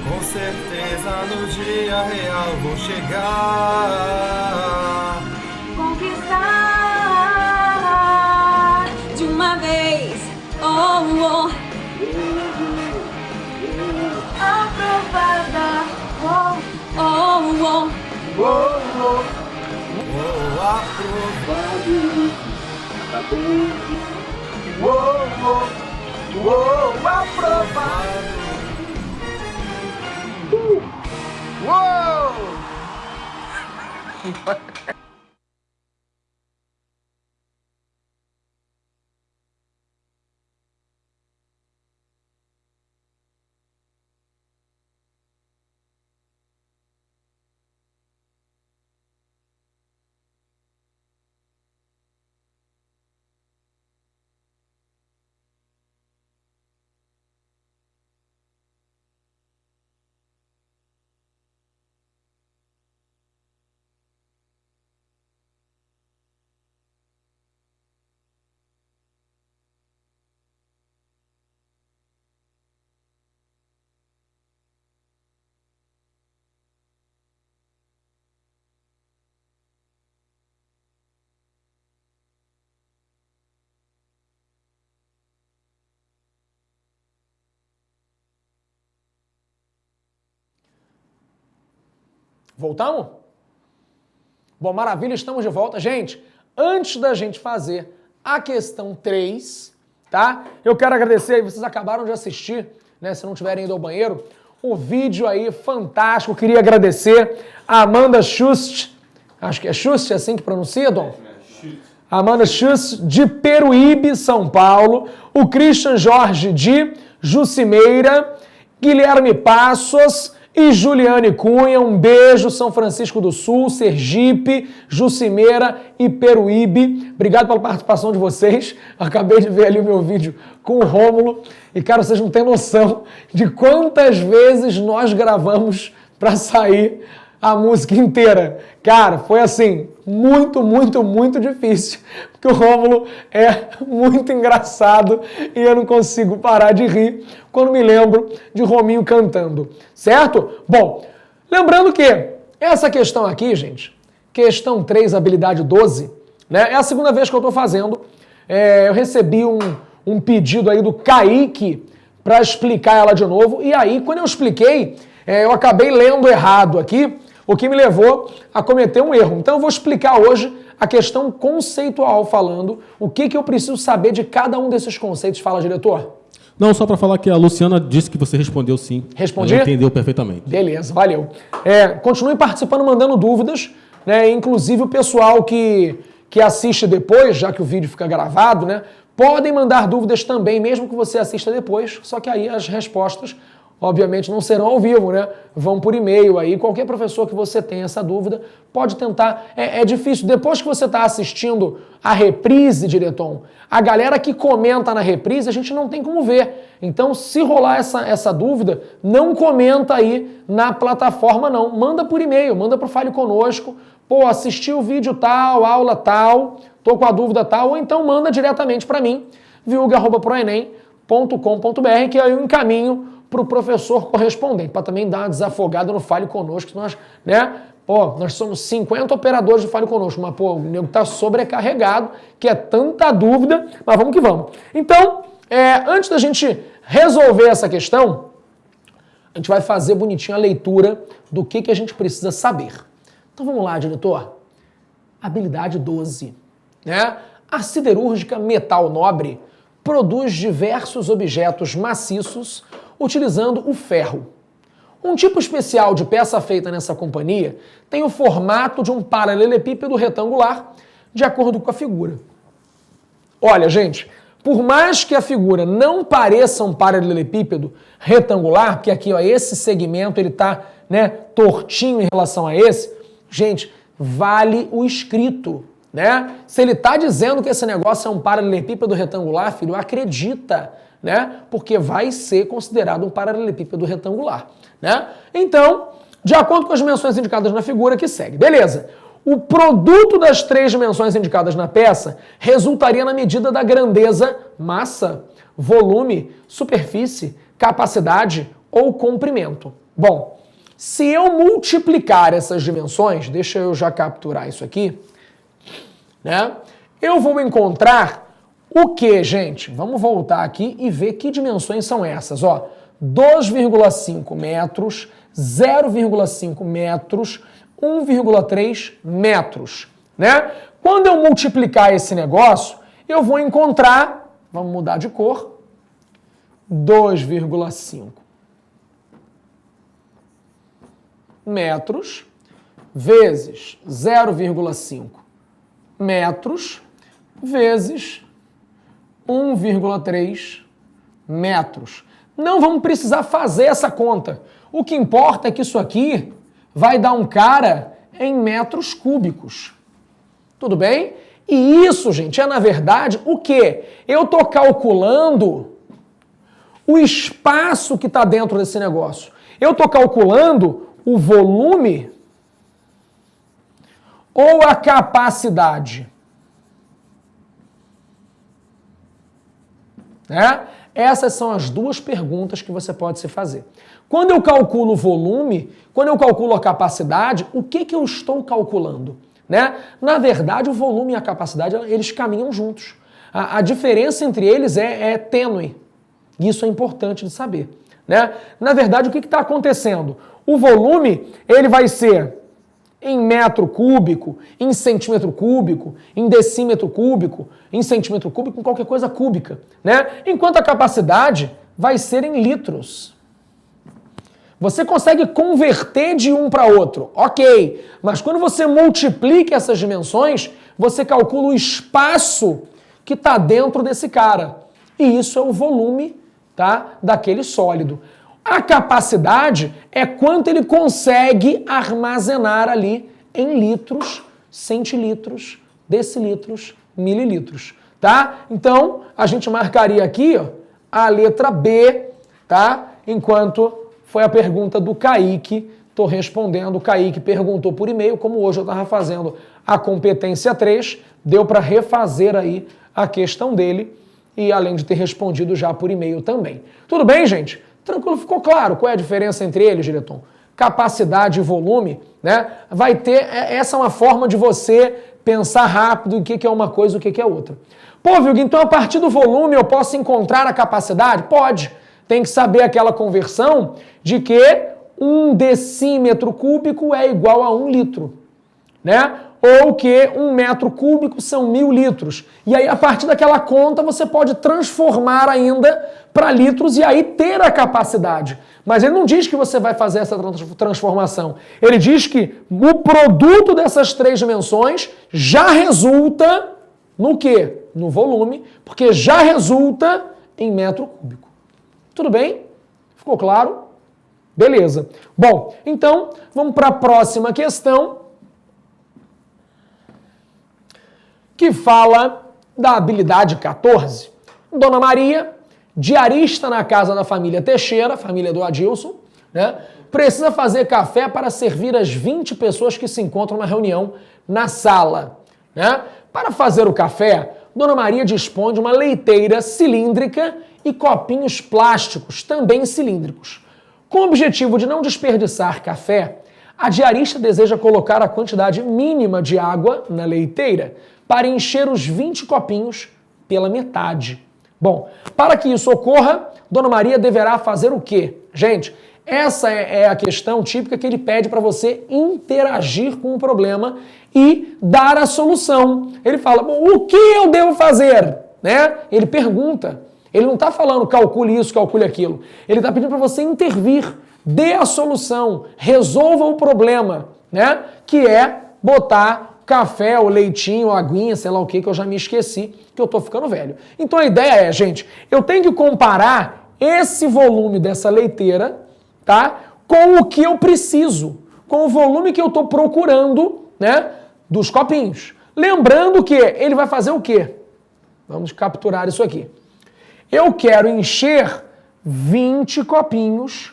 com certeza no dia real vou chegar. conquistar de uma vez. Oh, oh. Aprovada. Oh, oh, oh. Aprovado, Voltamos? Bom, maravilha, estamos de volta. Gente, antes da gente fazer a questão 3, tá? Eu quero agradecer aí, vocês acabaram de assistir, né? Se não tiverem ido ao banheiro, o vídeo aí fantástico. Queria agradecer a Amanda Schust, acho que é Schust, é assim que pronuncia, Dom? Amanda Schust, de Peruíbe, São Paulo. O Christian Jorge, de Jucimeira. Guilherme Passos e Juliane Cunha, um beijo, São Francisco do Sul, Sergipe, Jucimeira e Peruíbe. Obrigado pela participação de vocês. Acabei de ver ali o meu vídeo com o Rômulo. E, cara, vocês não têm noção de quantas vezes nós gravamos para sair a música inteira. Cara, foi assim, muito difícil, porque o Rômulo é muito engraçado e eu não consigo parar de rir quando me lembro de Rominho cantando, certo? Bom, lembrando que essa questão aqui, gente, questão 3, habilidade 12, né, é a segunda vez que eu estou fazendo. Eu recebi um pedido aí do Kaique para explicar ela de novo, e aí, quando eu expliquei, eu acabei lendo errado aqui, o que me levou a cometer um erro. Então eu vou explicar hoje a questão conceitual, falando o que eu preciso saber de cada um desses conceitos. Fala, diretor. Não, só para falar que a Luciana disse que você respondeu sim. Respondi? Ela entendeu perfeitamente. Beleza, valeu. Continue participando, mandando dúvidas, né? Inclusive o pessoal que assiste depois, já que o vídeo fica gravado, né? Podem mandar dúvidas também, mesmo que você assista depois, só que aí as respostas obviamente não serão ao vivo, né? Vão por e-mail aí. Qualquer professor que você tenha essa dúvida pode tentar. É difícil. Depois que você está assistindo a reprise, diretor, a galera que comenta na reprise, a gente não tem como ver. Então, se rolar essa dúvida, não comenta aí na plataforma, não. Manda por e-mail, manda para o Fale Conosco. Pô, assisti o vídeo tal, aula tal, tô com a dúvida tal, ou então manda diretamente para mim, viuga@proenem.com.br, que aí eu encaminho para o professor correspondente, para também dar uma desafogada no Fale Conosco, nós, né? Pô, nós somos 50 operadores do Fale Conosco, mas pô, o nego tá sobrecarregado, que é tanta dúvida, mas vamos que vamos. Então, antes da gente resolver essa questão, a gente vai fazer bonitinho a leitura do que a gente precisa saber. Então vamos lá, diretor. Habilidade 12. Né? A siderúrgica metal nobre produz diversos objetos maciços utilizando o ferro. Um tipo especial de peça feita nessa companhia tem o formato de um paralelepípedo retangular, de acordo com a figura. Olha, gente, por mais que a figura não pareça um paralelepípedo retangular, porque aqui, ó, esse segmento ele tá, né, tortinho em relação a esse, gente, vale o escrito, né? Se ele tá dizendo que esse negócio é um paralelepípedo retangular, filho, acredita, né? Porque vai ser considerado um paralelepípedo retangular, né? Então, de acordo com as dimensões indicadas na figura que segue. Beleza. O produto das 3 dimensões indicadas na peça resultaria na medida da grandeza, massa, volume, superfície, capacidade ou comprimento. Bom, se eu multiplicar essas dimensões, deixa eu já capturar isso aqui, né? Eu vou encontrar o que, gente? Vamos voltar aqui e ver que dimensões são essas, ó. 2,5 metros, 0,5 metros, 1,3 metros, né? Quando eu multiplicar esse negócio, eu vou encontrar, vamos mudar de cor, 2,5 metros vezes 0,5 metros vezes 1,3 metros. Não vamos precisar fazer essa conta. O que importa é que isso aqui vai dar um cara em metros cúbicos. Tudo bem? E isso, gente, é na verdade o quê? Eu estou calculando o espaço que está dentro desse negócio. Eu estou calculando o volume ou a capacidade. Né? Essas são as duas perguntas que você pode se fazer. Quando eu calculo o volume, quando eu calculo a capacidade, o que eu estou calculando? Né? Na verdade, o volume e a capacidade, eles caminham juntos. A diferença entre eles é tênue. Isso é importante de saber. Né? Na verdade, o que está acontecendo? O volume, ele vai ser em metro cúbico, em centímetro cúbico, em decímetro cúbico, em centímetro cúbico, em qualquer coisa cúbica, né? Enquanto a capacidade vai ser em litros. Você consegue converter de um para outro, ok, mas quando você multiplica essas dimensões, você calcula o espaço que está dentro desse cara. E isso é o volume, tá, daquele sólido. A capacidade é quanto ele consegue armazenar ali em litros, centilitros, decilitros, mililitros, tá? Então, a gente marcaria aqui, ó, a letra B, tá? Enquanto foi a pergunta do Kaique, tô respondendo, o Kaique perguntou por e-mail, como hoje eu estava fazendo a competência 3, deu para refazer aí a questão dele e além de ter respondido já por e-mail também. Tudo bem, gente? Tranquilo, ficou claro qual é a diferença entre eles, diretor? Capacidade e volume, né? Vai ter, essa é uma forma de você pensar rápido o que é uma coisa e o que é outra. Pô, Vilg, então a partir do volume eu posso encontrar a capacidade? Pode. Tem que saber aquela conversão de que 1 decímetro cúbico é igual a 1 litro, né? Ou que 1 metro cúbico são 1000 litros. E aí, a partir daquela conta, você pode transformar ainda para litros e aí ter a capacidade. Mas ele não diz que você vai fazer essa transformação. Ele diz que o produto dessas 3 dimensões já resulta no quê? No volume, porque já resulta em metro cúbico. Tudo bem? Ficou claro? Beleza. Bom, então, vamos para a próxima questão, que fala da habilidade 14. Dona Maria, diarista na casa da família Teixeira, família do Adilson, né, precisa fazer café para servir as 20 pessoas que se encontram na reunião na sala. Né? Para fazer o café, Dona Maria dispõe de uma leiteira cilíndrica e copinhos plásticos, também cilíndricos. Com o objetivo de não desperdiçar café, a diarista deseja colocar a quantidade mínima de água na leiteira para encher os 20 copinhos pela metade. Bom, para que isso ocorra, Dona Maria deverá fazer o quê? Gente, Essa é a questão típica que ele pede para você interagir com o problema e dar a solução. Ele fala, o que eu devo fazer? Né? Ele pergunta. Ele não está falando calcule isso, calcule aquilo. Ele está pedindo para você intervir, dê a solução, resolva o problema, né? Que é botar café, ou leitinho, ou aguinha, sei lá o que eu já me esqueci, que eu tô ficando velho. Então a ideia é, gente, eu tenho que comparar esse volume dessa leiteira, tá? Com o que eu preciso, com o volume que eu tô procurando, né? Dos copinhos. Lembrando que ele vai fazer o quê? Vamos capturar isso aqui. Eu quero encher 20 copinhos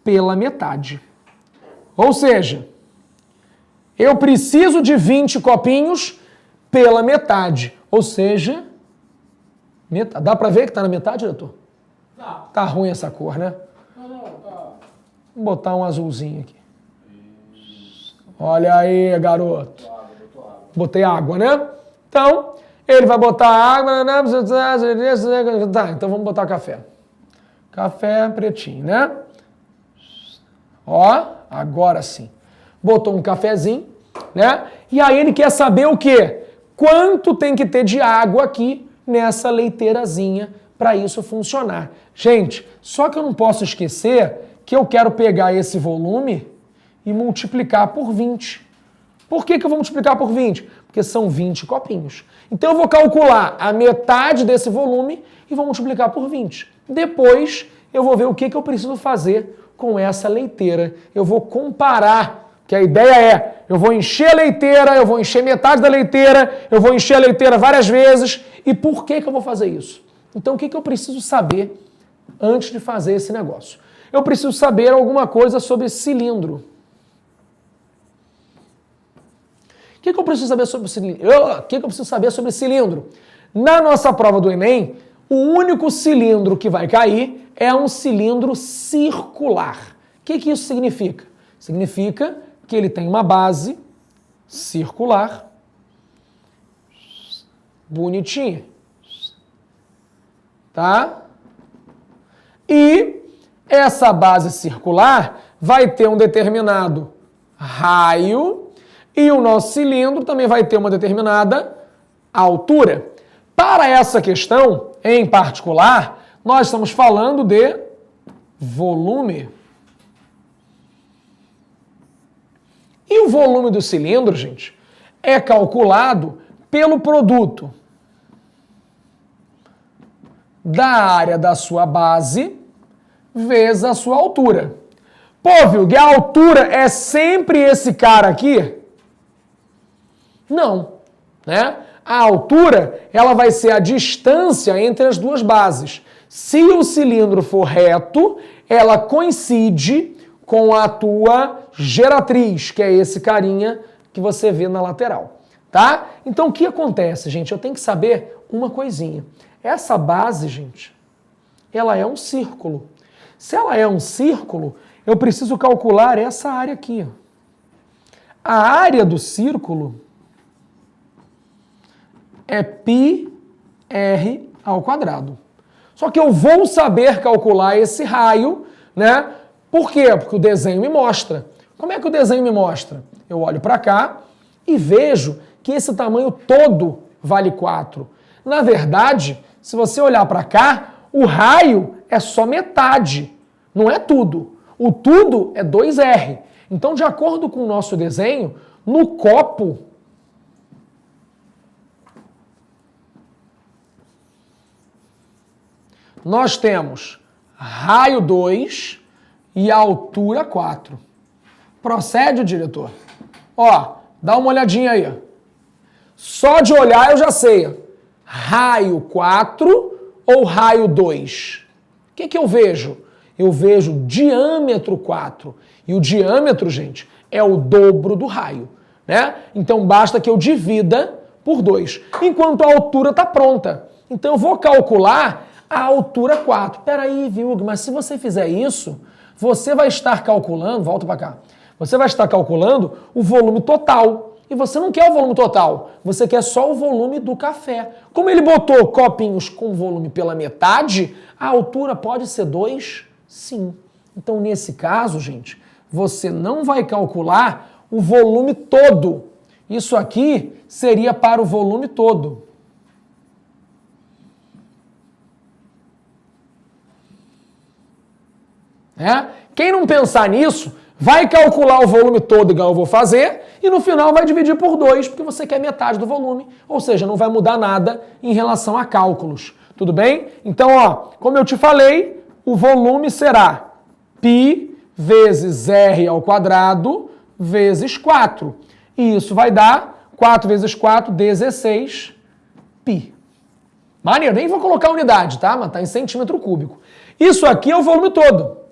pela metade. Ou seja, eu preciso de 20 copinhos pela metade. Ou seja, metade. Dá pra ver que tá na metade, diretor? Tá. Tá ruim essa cor, né? Não, tá. Vou botar um azulzinho aqui. Olha aí, garoto. Botei água, né? Então, ele vai botar água. Tá, então vamos botar café. Café pretinho, né? Ó, agora sim. Botou um cafezinho, né? E aí ele quer saber o quê? Quanto tem que ter de água aqui nessa leiteirazinha para isso funcionar. Gente, só que eu não posso esquecer que eu quero pegar esse volume e multiplicar por 20. Por que eu vou multiplicar por 20? Porque são 20 copinhos. Então eu vou calcular a metade desse volume e vou multiplicar por 20. Depois eu vou ver o que eu preciso fazer com essa leiteira. Eu vou comparar. Que a ideia é, eu vou encher a leiteira, eu vou encher metade da leiteira, eu vou encher a leiteira várias vezes. E por que eu vou fazer isso? Então, o que eu preciso saber antes de fazer esse negócio? Eu preciso saber alguma coisa sobre cilindro. O que eu preciso saber sobre cilindro? O que eu preciso saber sobre cilindro? Na nossa prova do Enem, o único cilindro que vai cair é um cilindro circular. O que isso significa? Significa que ele tem uma base circular, bonitinha, tá? E essa base circular vai ter um determinado raio e o nosso cilindro também vai ter uma determinada altura. Para essa questão, em particular, nós estamos falando de volume. E o volume do cilindro, gente, é calculado pelo produto da área da sua base vezes a sua altura. Pô, Vilg, a altura é sempre esse cara aqui? Não, né? A altura, ela vai ser a distância entre as duas bases. Se o cilindro for reto, ela coincide com a tua geratriz, que é esse carinha que você vê na lateral, tá? Então, o que acontece, gente? Eu tenho que saber uma coisinha. Essa base, gente, ela é um círculo. Se ela é um círculo, eu preciso calcular essa área aqui. A área do círculo é πr². Só que eu vou saber calcular esse raio, né? Por quê? Porque o desenho me mostra. Como é que o desenho me mostra? Eu olho para cá e vejo que esse tamanho todo vale 4. Na verdade, se você olhar para cá, o raio é só metade, não é tudo. O tudo é 2R. Então, de acordo com o nosso desenho, no copo, nós temos raio 2 e altura 4. Procede, diretor? Ó, dá uma olhadinha aí. Só de olhar eu já sei. Raio 4 ou raio 2? O que eu vejo? Eu vejo diâmetro 4. E o diâmetro, gente, é o dobro do raio, né? Então basta que eu divida por 2. Enquanto a altura está pronta. Então eu vou calcular a altura 4. Peraí, Vilg, mas se você fizer isso, você vai estar calculando, volta para cá, você vai estar calculando o volume total. E você não quer o volume total, você quer só o volume do café. Como ele botou copinhos com volume pela metade, a altura pode ser 2? Sim. Então, nesse caso, gente, você não vai calcular o volume todo. Isso aqui seria para o volume todo. Quem não pensar nisso, vai calcular o volume todo igual eu vou fazer e no final vai dividir por 2, porque você quer metade do volume. Ou seja, não vai mudar nada em relação a cálculos. Tudo bem? Então, ó, como eu te falei, o volume será π vezes r ao quadrado vezes 4. E isso vai dar 4 vezes 4, 16 π. Maneiro, nem vou colocar unidade, tá? Mas tá em centímetro cúbico. Isso aqui é o volume todo.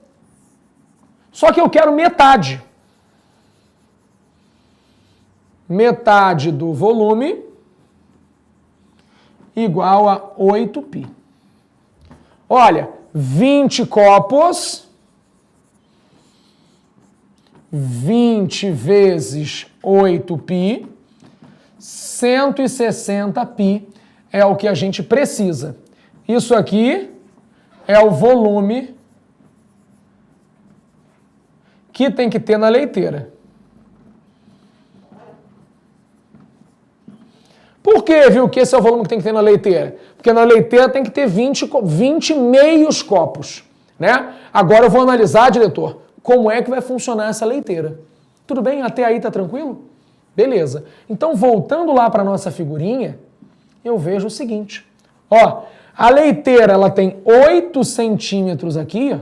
Só que eu quero metade. Metade do volume igual a 8π. Olha, 20 copos, 20 vezes 8π, 160π é o que a gente precisa. Isso aqui é o volume que tem que ter na leiteira. Por que, viu, que esse é o volume que tem que ter na leiteira? Porque na leiteira tem que ter 20 meios copos, né? Agora eu vou analisar, diretor, como é que vai funcionar essa leiteira. Tudo bem? Até aí tá tranquilo? Beleza. Então, voltando lá para nossa figurinha, eu vejo o seguinte. Ó, a leiteira, ela tem 8 centímetros aqui, ó.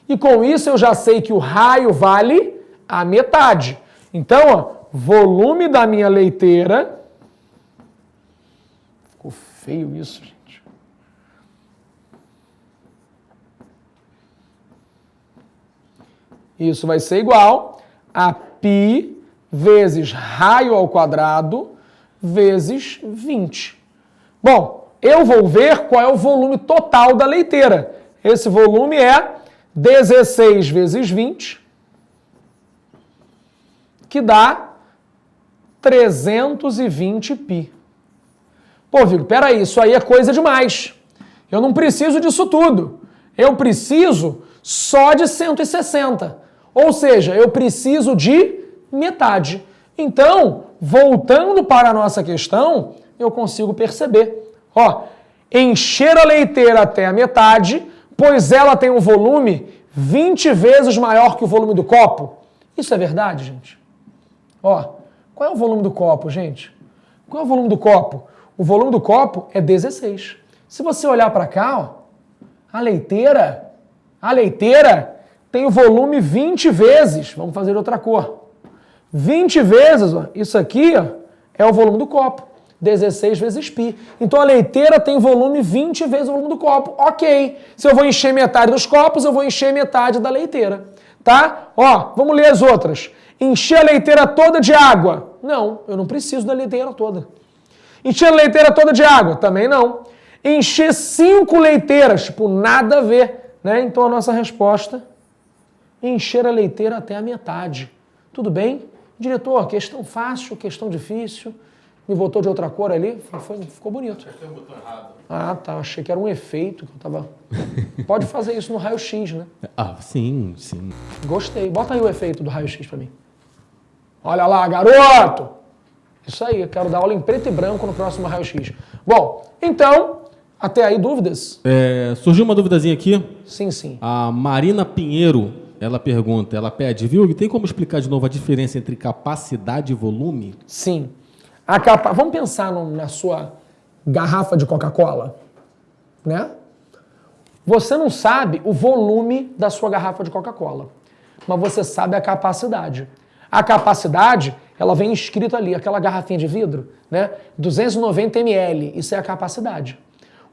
E com isso eu já sei que o raio vale a metade. Então, ó, volume da minha leiteira... Ficou feio isso, gente. Isso vai ser igual a π vezes raio ao quadrado vezes 20. Bom, eu vou ver qual é o volume total da leiteira. Esse volume é 16 vezes 20, que dá 320π. Pô, Vigo, peraí, isso aí é coisa demais. Eu não preciso disso tudo. Eu preciso só de 160. Ou seja, eu preciso de metade. Então, voltando para a nossa questão, eu consigo perceber. Ó, encher a leiteira até a metade, pois ela tem um volume 20 vezes maior que o volume do copo. Isso é verdade, gente? Ó, qual é o volume do copo, gente? Qual é o volume do copo? O volume do copo é 16. Se você olhar para cá, ó, a leiteira tem o volume 20 vezes. Vamos fazer outra cor. 20 vezes, ó, isso aqui, ó, é o volume do copo. 16 vezes π. Então a leiteira tem volume 20 vezes o volume do copo. Ok. Se eu vou encher metade dos copos, eu vou encher metade da leiteira. Tá? Ó, vamos ler as outras. Encher a leiteira toda de água. Não, eu não preciso da leiteira toda. Encher a leiteira toda de água? Também não. Encher 5 leiteiras? Tipo, nada a ver. Né? Então a nossa resposta é encher a leiteira até a metade. Tudo bem? Diretor, questão fácil, questão difícil. Me botou de outra cor ali, ficou bonito. Tem um botão errado. Ah, tá. Achei que era um efeito que eu tava... Pode fazer isso no raio-x, né? Ah, sim, sim. Gostei. Bota aí o efeito do raio-x pra mim. Olha lá, garoto! Isso aí, eu quero dar aula em preto e branco no próximo raio-x. Bom, então, até aí dúvidas? Surgiu uma duvidazinha aqui. Sim, sim. A Marina Pinheiro, ela pergunta, ela pede, viu? Tem como explicar de novo a diferença entre capacidade e volume? Sim. Vamos pensar na sua garrafa de Coca-Cola, né? Você não sabe o volume da sua garrafa de Coca-Cola, mas você sabe a capacidade. A capacidade, ela vem escrito ali, aquela garrafinha de vidro, né? 290 ml, isso é a capacidade.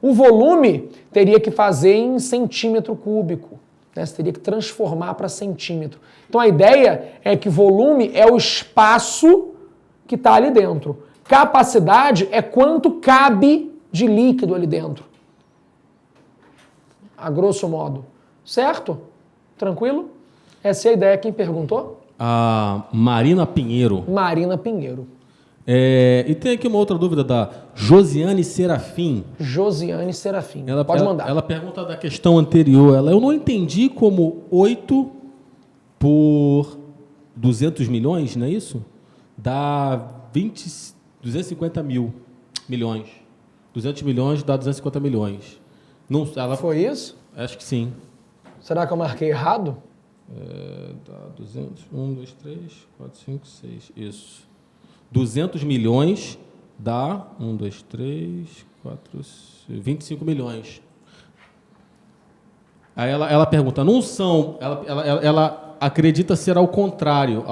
O volume teria que fazer em centímetro cúbico, né? Você teria que transformar para centímetro. Então a ideia é que volume é o espaço que está ali dentro. Capacidade é quanto cabe de líquido ali dentro. A grosso modo. Certo? Tranquilo? Essa é a ideia. Quem perguntou? A Marina Pinheiro. Marina Pinheiro. E tem aqui uma outra dúvida da Josiane Serafim. Josiane Serafim. Pode mandar. Ela pergunta da questão anterior. Eu não entendi como 8 por 200 milhões, não é isso? Dá 250 milhões. 200 milhões dá 250 milhões. Não, Foi isso? Acho que sim. Será que eu marquei errado? Dá 200, 1, 2, 3, 4, 5, 6, isso. 200 milhões dá 1, 2, 3, 4, 25 milhões. Aí ela pergunta, não são... Ela acredita ser ao contrário.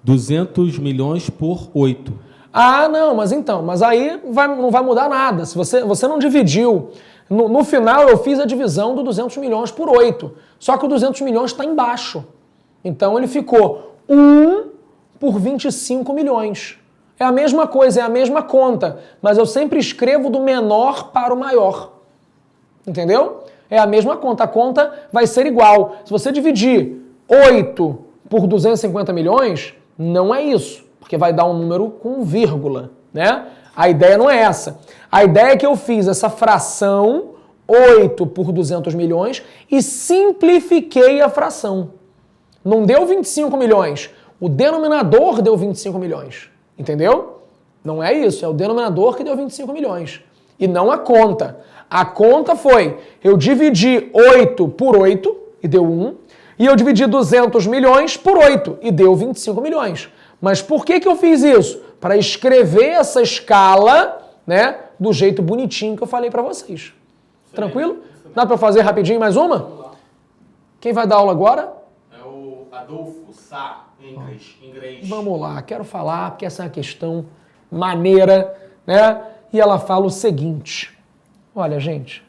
200 milhões por 8. Ah, não, mas aí não vai mudar nada. Se você não dividiu... No final, eu fiz a divisão do 200 milhões por 8. Só que o 200 milhões está embaixo. Então, ele ficou 1 por 25 milhões. É a mesma coisa, é a mesma conta. Mas eu sempre escrevo do menor para o maior. Entendeu? É a mesma conta. A conta vai ser igual. Se você dividir 8 por 250 milhões, não é isso. Porque vai dar um número com vírgula, né? A ideia não é essa. A ideia é que eu fiz essa fração 8 por 200 milhões e simplifiquei a fração. Não deu 25 milhões. O denominador deu 25 milhões. Entendeu? Não é isso. É o denominador que deu 25 milhões. E não a conta. A conta foi, eu dividi 8 por 8 e deu 1. E eu dividi 200 milhões por 8 e deu 25 milhões. Mas por que eu fiz isso? Para escrever essa escala, né, do jeito bonitinho que eu falei para vocês. Tranquilo? Dá para fazer rapidinho mais uma? Quem vai dar aula agora? É o Adolfo Sá, inglês. Vamos lá, quero falar, porque essa é uma questão maneira, né? E ela fala o seguinte. Olha, gente.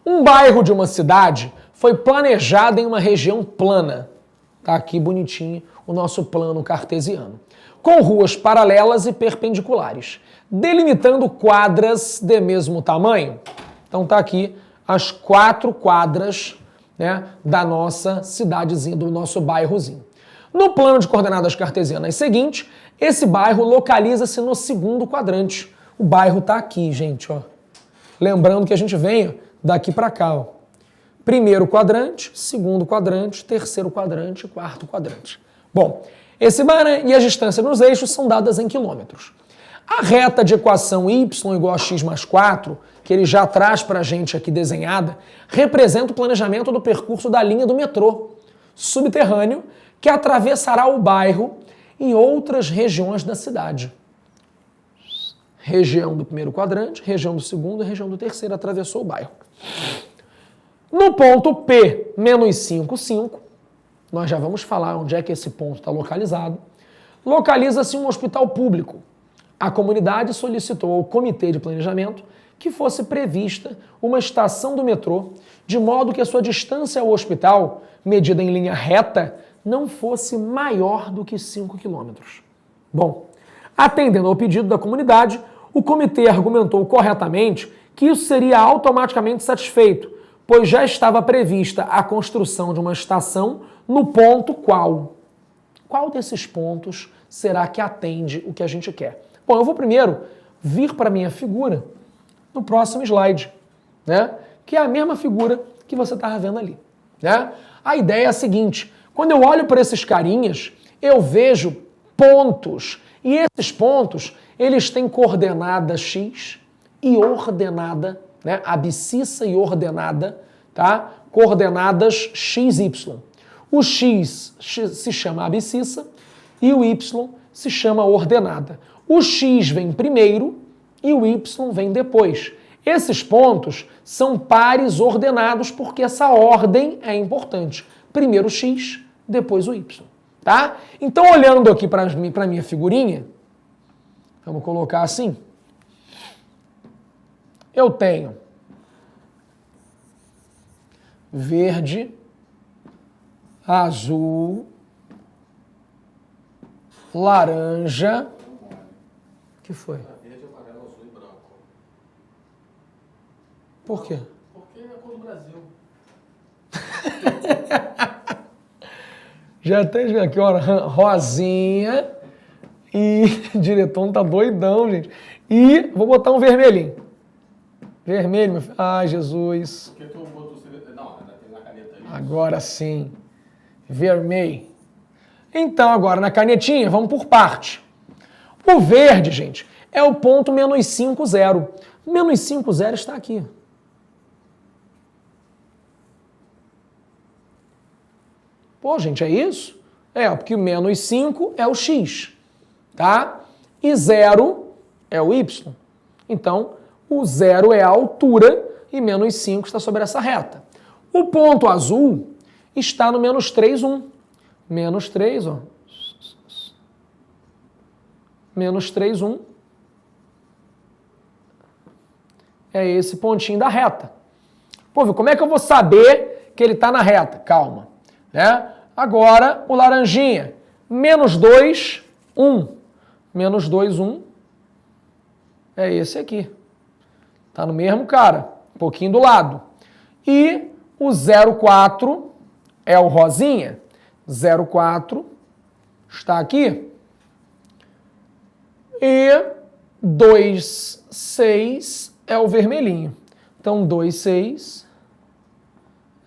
Um bairro de uma cidade foi planejado em uma região plana. Tá aqui bonitinho o nosso plano cartesiano. Com ruas paralelas e perpendiculares, delimitando quadras de mesmo tamanho. Então tá aqui as 4 quadras, né, da nossa cidadezinha, do nosso bairrozinho. No plano de coordenadas cartesianas seguinte, esse bairro localiza-se no segundo quadrante. O bairro tá aqui, gente, ó. Lembrando que a gente vem daqui para cá, ó. Primeiro quadrante, segundo quadrante, terceiro quadrante, quarto quadrante. Bom, esse bairro e as distâncias nos eixos são dadas em quilômetros. A reta de equação y igual a x mais 4, que ele já traz para a gente aqui desenhada, representa o planejamento do percurso da linha do metrô subterrâneo que atravessará o bairro e outras regiões da cidade. Região do primeiro quadrante, região do segundo e região do terceiro atravessou o bairro. No ponto P menos 5, 5, nós já vamos falar onde é que esse ponto está localizado, localiza-se um hospital público. A comunidade solicitou ao comitê de planejamento que fosse prevista uma estação do metrô, de modo que a sua distância ao hospital, medida em linha reta, não fosse maior do que 5 quilômetros. Bom, atendendo ao pedido da comunidade, o comitê argumentou corretamente que isso seria automaticamente satisfeito, pois já estava prevista a construção de uma estação no ponto qual? Qual desses pontos será que atende o que a gente quer? Bom, eu vou primeiro vir para a minha figura no próximo slide, né? Que é a mesma figura que você estava vendo ali, né? A ideia é a seguinte, quando eu olho para esses carinhas, eu vejo pontos, e esses pontos, eles têm coordenada x e ordenada, né, abscissa e ordenada, tá? Coordenadas x, y. O x se chama abscissa e o y se chama ordenada. O x vem primeiro e o y vem depois. Esses pontos são pares ordenados porque essa ordem é importante. Primeiro o x, depois o y, tá? Então, olhando aqui para a minha figurinha, vamos colocar assim, eu tenho verde, azul, laranja. O que foi? Verde, amarelo, azul e branco. Por quê? Porque é a cor do Brasil. Já até aqui, ó, rosinha. E diretor tá doidão, gente. E vou botar um vermelhinho. Vermelho, meu filho. Ai, Jesus. Porque tu botou o... Não, ainda tem na caneta aí. Agora sim. Vermelho. Então, agora na canetinha, vamos por parte. O verde, gente, é o ponto menos 5, 0. Menos 5, 0 está aqui. Pô, gente, é isso? É, porque menos 5 é o x, tá? E 0 é o y. Então, o 0 é a altura e menos 5 está sobre essa reta. O ponto azul está no menos 3, 1. Menos 3, ó. Menos 3, 1. É esse pontinho da reta. Pô, viu, como é que eu vou saber que ele está na reta? Calma, né? Agora, o laranjinha. Menos 2, 1. Menos 2, 1. É esse aqui. Tá no mesmo cara. Um pouquinho do lado. E o 0,4 é o rosinha. 0,4 está aqui. E 2,6 é o vermelhinho. Então, 2,6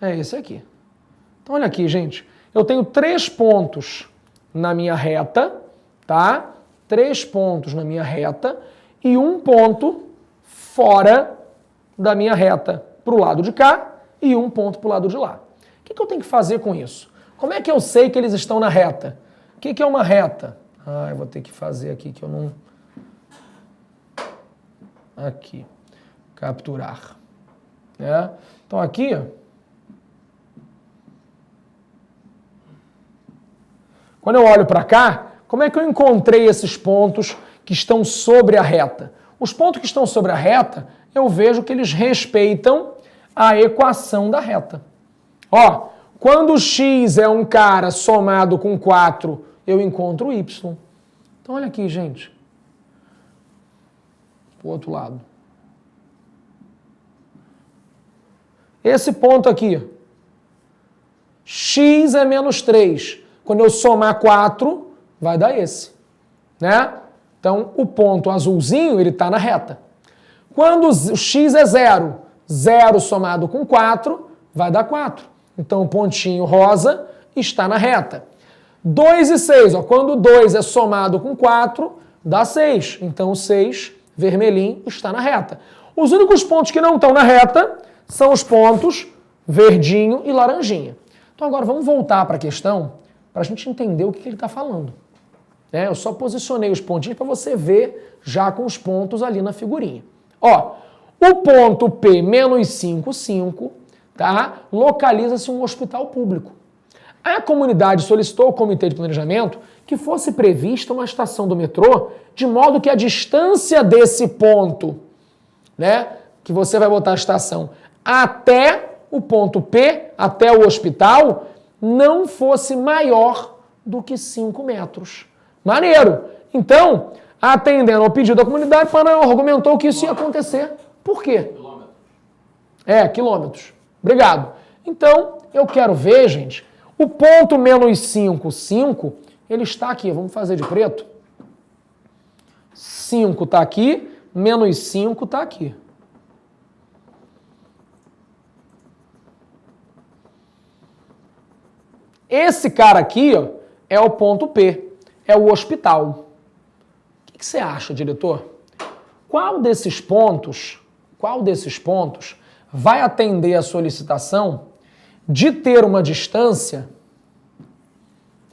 é esse aqui. Então, olha aqui, gente. Eu tenho 3 pontos na minha reta, tá? 3 pontos na minha reta e 1 ponto fora da minha reta para o lado de cá e 1 ponto para o lado de lá. O que eu tenho que fazer com isso? Como é que eu sei que eles estão na reta? O que é uma reta? Ah, eu vou ter que fazer aqui que eu não... Aqui. Capturar. É. Então aqui, ó. Quando eu olho para cá, como é que eu encontrei esses pontos que estão sobre a reta? Os pontos que estão sobre a reta, eu vejo que eles respeitam a equação da reta. Ó, quando o x é um cara somado com 4, eu encontro o y. Então olha aqui, gente. Pro outro lado. Esse ponto aqui. X é menos 3. Quando eu somar 4, vai dar esse. Né? Então, o ponto azulzinho, ele está na reta. Quando o x é 0, 0 somado com 4, vai dar 4. Então, o pontinho rosa está na reta. 2 e 6, ó, quando 2 é somado com 4, dá 6. Então, o 6, vermelhinho, está na reta. Os únicos pontos que não estão na reta são os pontos verdinho e laranjinha. Então, agora vamos voltar para a questão para a gente entender o que ele está falando. Eu só posicionei os pontinhos para você ver já com os pontos ali na figurinha. Ó, o ponto P menos 5, 5, tá? Localiza-se um hospital público. A comunidade solicitou ao Comitê de Planejamento que fosse prevista uma estação do metrô de modo que a distância desse ponto, né, que você vai botar a estação, até o ponto P, até o hospital, não fosse maior do que 5 metros. Maneiro! Então, atendendo ao pedido da comunidade, Panel argumentou que isso ia acontecer. Por quê? Quilômetros. Quilômetros. Obrigado. Então, eu quero ver, gente, o ponto menos 5, 5, ele está aqui. Vamos fazer de preto. 5 está aqui, menos 5 está aqui. Esse cara aqui, ó, é o ponto P, é o hospital. O que você acha, diretor? Qual desses pontos vai atender a solicitação de ter uma distância,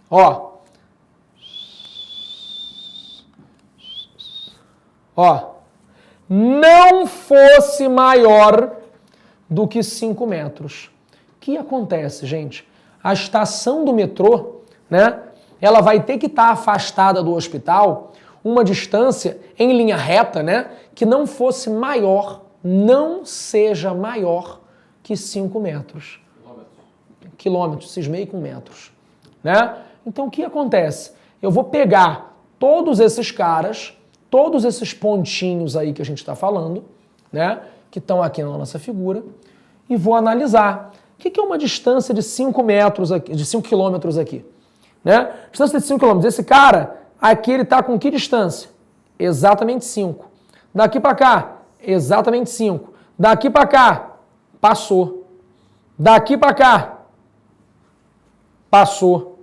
ó, não fosse maior do que 5 metros? O que acontece, gente? A estação do metrô, né, ela vai ter que estar afastada do hospital uma distância em linha reta, né, que não fosse maior, não seja maior que 5 metros. Quilômetros, cismei com metros. Né? Então, o que acontece? Eu vou pegar todos esses caras, todos esses pontinhos aí que a gente está falando, né, que estão aqui na nossa figura, e vou analisar. O que é uma distância de 5 metros aqui, de 5 quilômetros aqui? né? Distância de 5 km. Esse cara, aqui ele está com que distância? Exatamente 5. Daqui para cá, exatamente 5. Daqui para cá, passou. Daqui para cá, passou.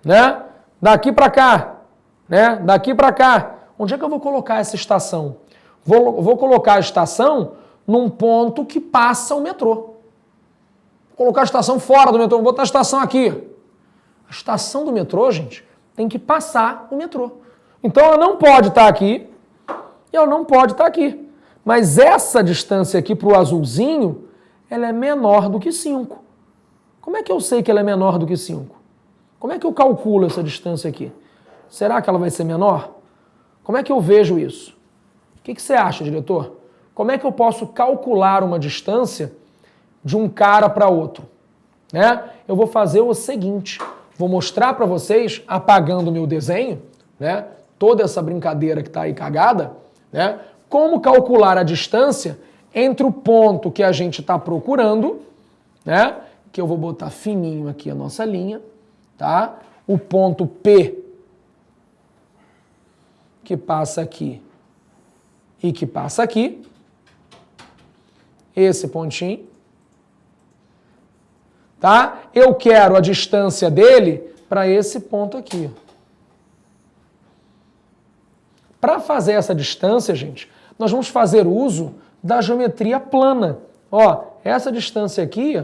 Né? Daqui para cá, né? Daqui para cá. Onde é que eu vou colocar essa estação? Vou colocar a estação num ponto que passa o metrô. Vou colocar a estação fora do metrô. Vou botar a estação aqui. A estação do metrô, gente, tem que passar o metrô. Então ela não pode estar aqui e ela não pode estar aqui. Mas essa distância aqui para o azulzinho, ela é menor do que 5. Como é que eu sei que ela é menor do que 5? Como é que eu calculo essa distância aqui? Será que ela vai ser menor? Como é que eu vejo isso? O que você acha, diretor? Como é que eu posso calcular uma distância de um cara para outro? Né? Eu vou fazer o seguinte, vou mostrar para vocês, apagando o meu desenho, né? Toda essa brincadeira que está aí cagada, né? Como calcular a distância entre o ponto que a gente está procurando, né? Que eu vou botar fininho aqui a nossa linha, tá? O ponto P, que passa aqui e que passa aqui, esse pontinho, tá? Eu quero a distância dele para esse ponto aqui. Para fazer essa distância, gente, nós vamos fazer uso da geometria plana. Ó, essa distância aqui,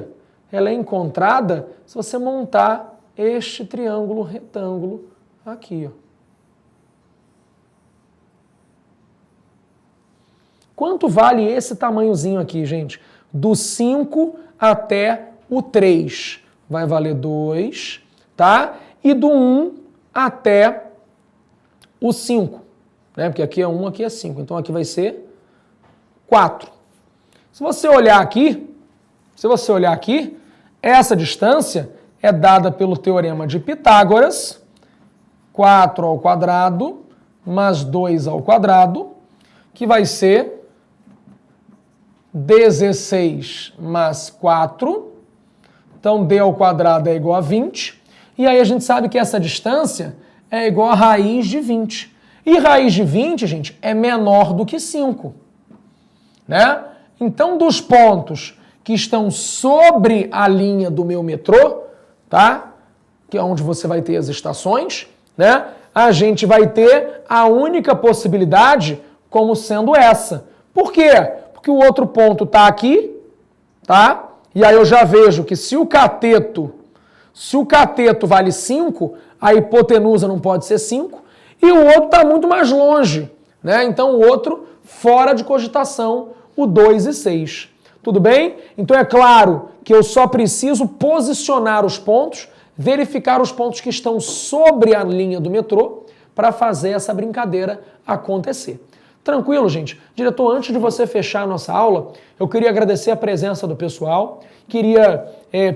ela é encontrada se você montar este triângulo retângulo aqui, ó. Quanto vale esse tamanhozinho aqui, gente? Do 5 até o 3 vai valer 2, tá? E do 1 até o 5, né? Porque aqui é 1, aqui é 5. Então aqui vai ser 4. Se você olhar aqui, essa distância é dada pelo teorema de Pitágoras, 4 ao quadrado mais 2 ao quadrado, que vai ser 16 mais 4, então d ao quadrado é igual a 20, e aí a gente sabe que essa distância é igual a raiz de 20. E raiz de 20, gente, é menor do que 5, né? Então, dos pontos que estão sobre a linha do meu metrô, tá? Que é onde você vai ter as estações, né? A gente vai ter a única possibilidade como sendo essa. Por quê? Porque o outro ponto está aqui, tá? E aí eu já vejo que se o cateto vale 5, a hipotenusa não pode ser 5, e o outro está muito mais longe, né? Então o outro fora de cogitação, o 2 e 6. Tudo bem? Então é claro que eu só preciso posicionar os pontos, verificar os pontos que estão sobre a linha do metrô para fazer essa brincadeira acontecer. Tranquilo, gente? Diretor, antes de você fechar a nossa aula, eu queria agradecer a presença do pessoal, queria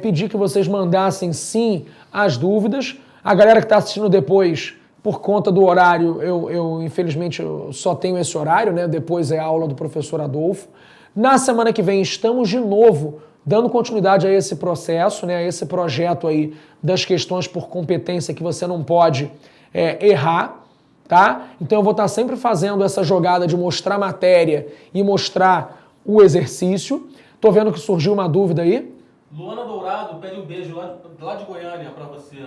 pedir que vocês mandassem sim as dúvidas. A galera que está assistindo depois, por conta do horário, eu infelizmente só tenho esse horário, né? Depois é a aula do professor Adolfo. Na semana que vem estamos de novo dando continuidade a esse processo, né? A esse projeto aí das questões por competência que você não pode errar. Tá? Então eu vou estar sempre fazendo essa jogada de mostrar matéria e mostrar o exercício. Tô vendo que surgiu uma dúvida aí. Luana Dourado pede um beijo lá de Goiânia pra você.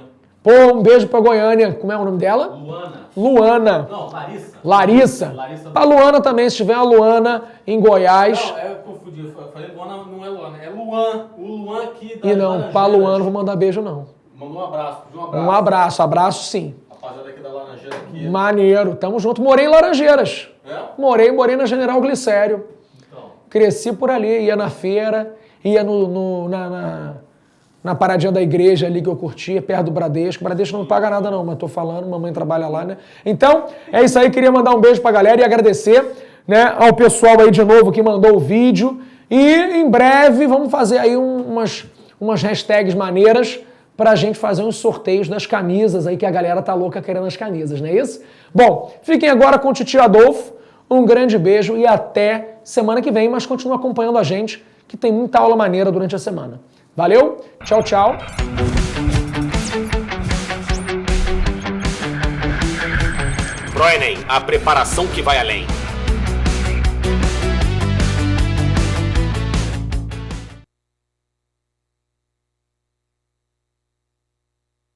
Pô, um beijo pra Goiânia. Como é o nome dela? Luana. Luana. Não, Larissa. Larissa? Larissa. Pra Luana também, se tiver uma Luana em Goiás. Não, eu confundi. Eu falei Luana, não é Luana. É Luan. O Luan aqui da E não, pra Luana não vou mandar beijo não. Mandou um abraço. Pediu um abraço. Um abraço, abraço sim. Rapaziada aqui da Laranjeira aqui. Maneiro, tamo junto. Morei em Laranjeiras. É? Morei na General Glicério. Então. Cresci por ali, ia na feira, ia na paradinha da igreja ali que eu curtia, perto do Bradesco. O Bradesco não me paga nada não, mas tô falando, mamãe trabalha lá, né? Então, é isso aí, queria mandar um beijo pra galera e agradecer, né, ao pessoal aí de novo que mandou o vídeo. E em breve vamos fazer aí umas hashtags maneiras pra gente fazer uns sorteios das camisas aí que a galera tá louca querendo as camisas, não é isso? Bom, fiquem agora com o Titio Adolfo, um grande beijo e até semana que vem, mas continua acompanhando a gente que tem muita aula maneira durante a semana. Valeu, tchau, tchau. a preparação que vai além.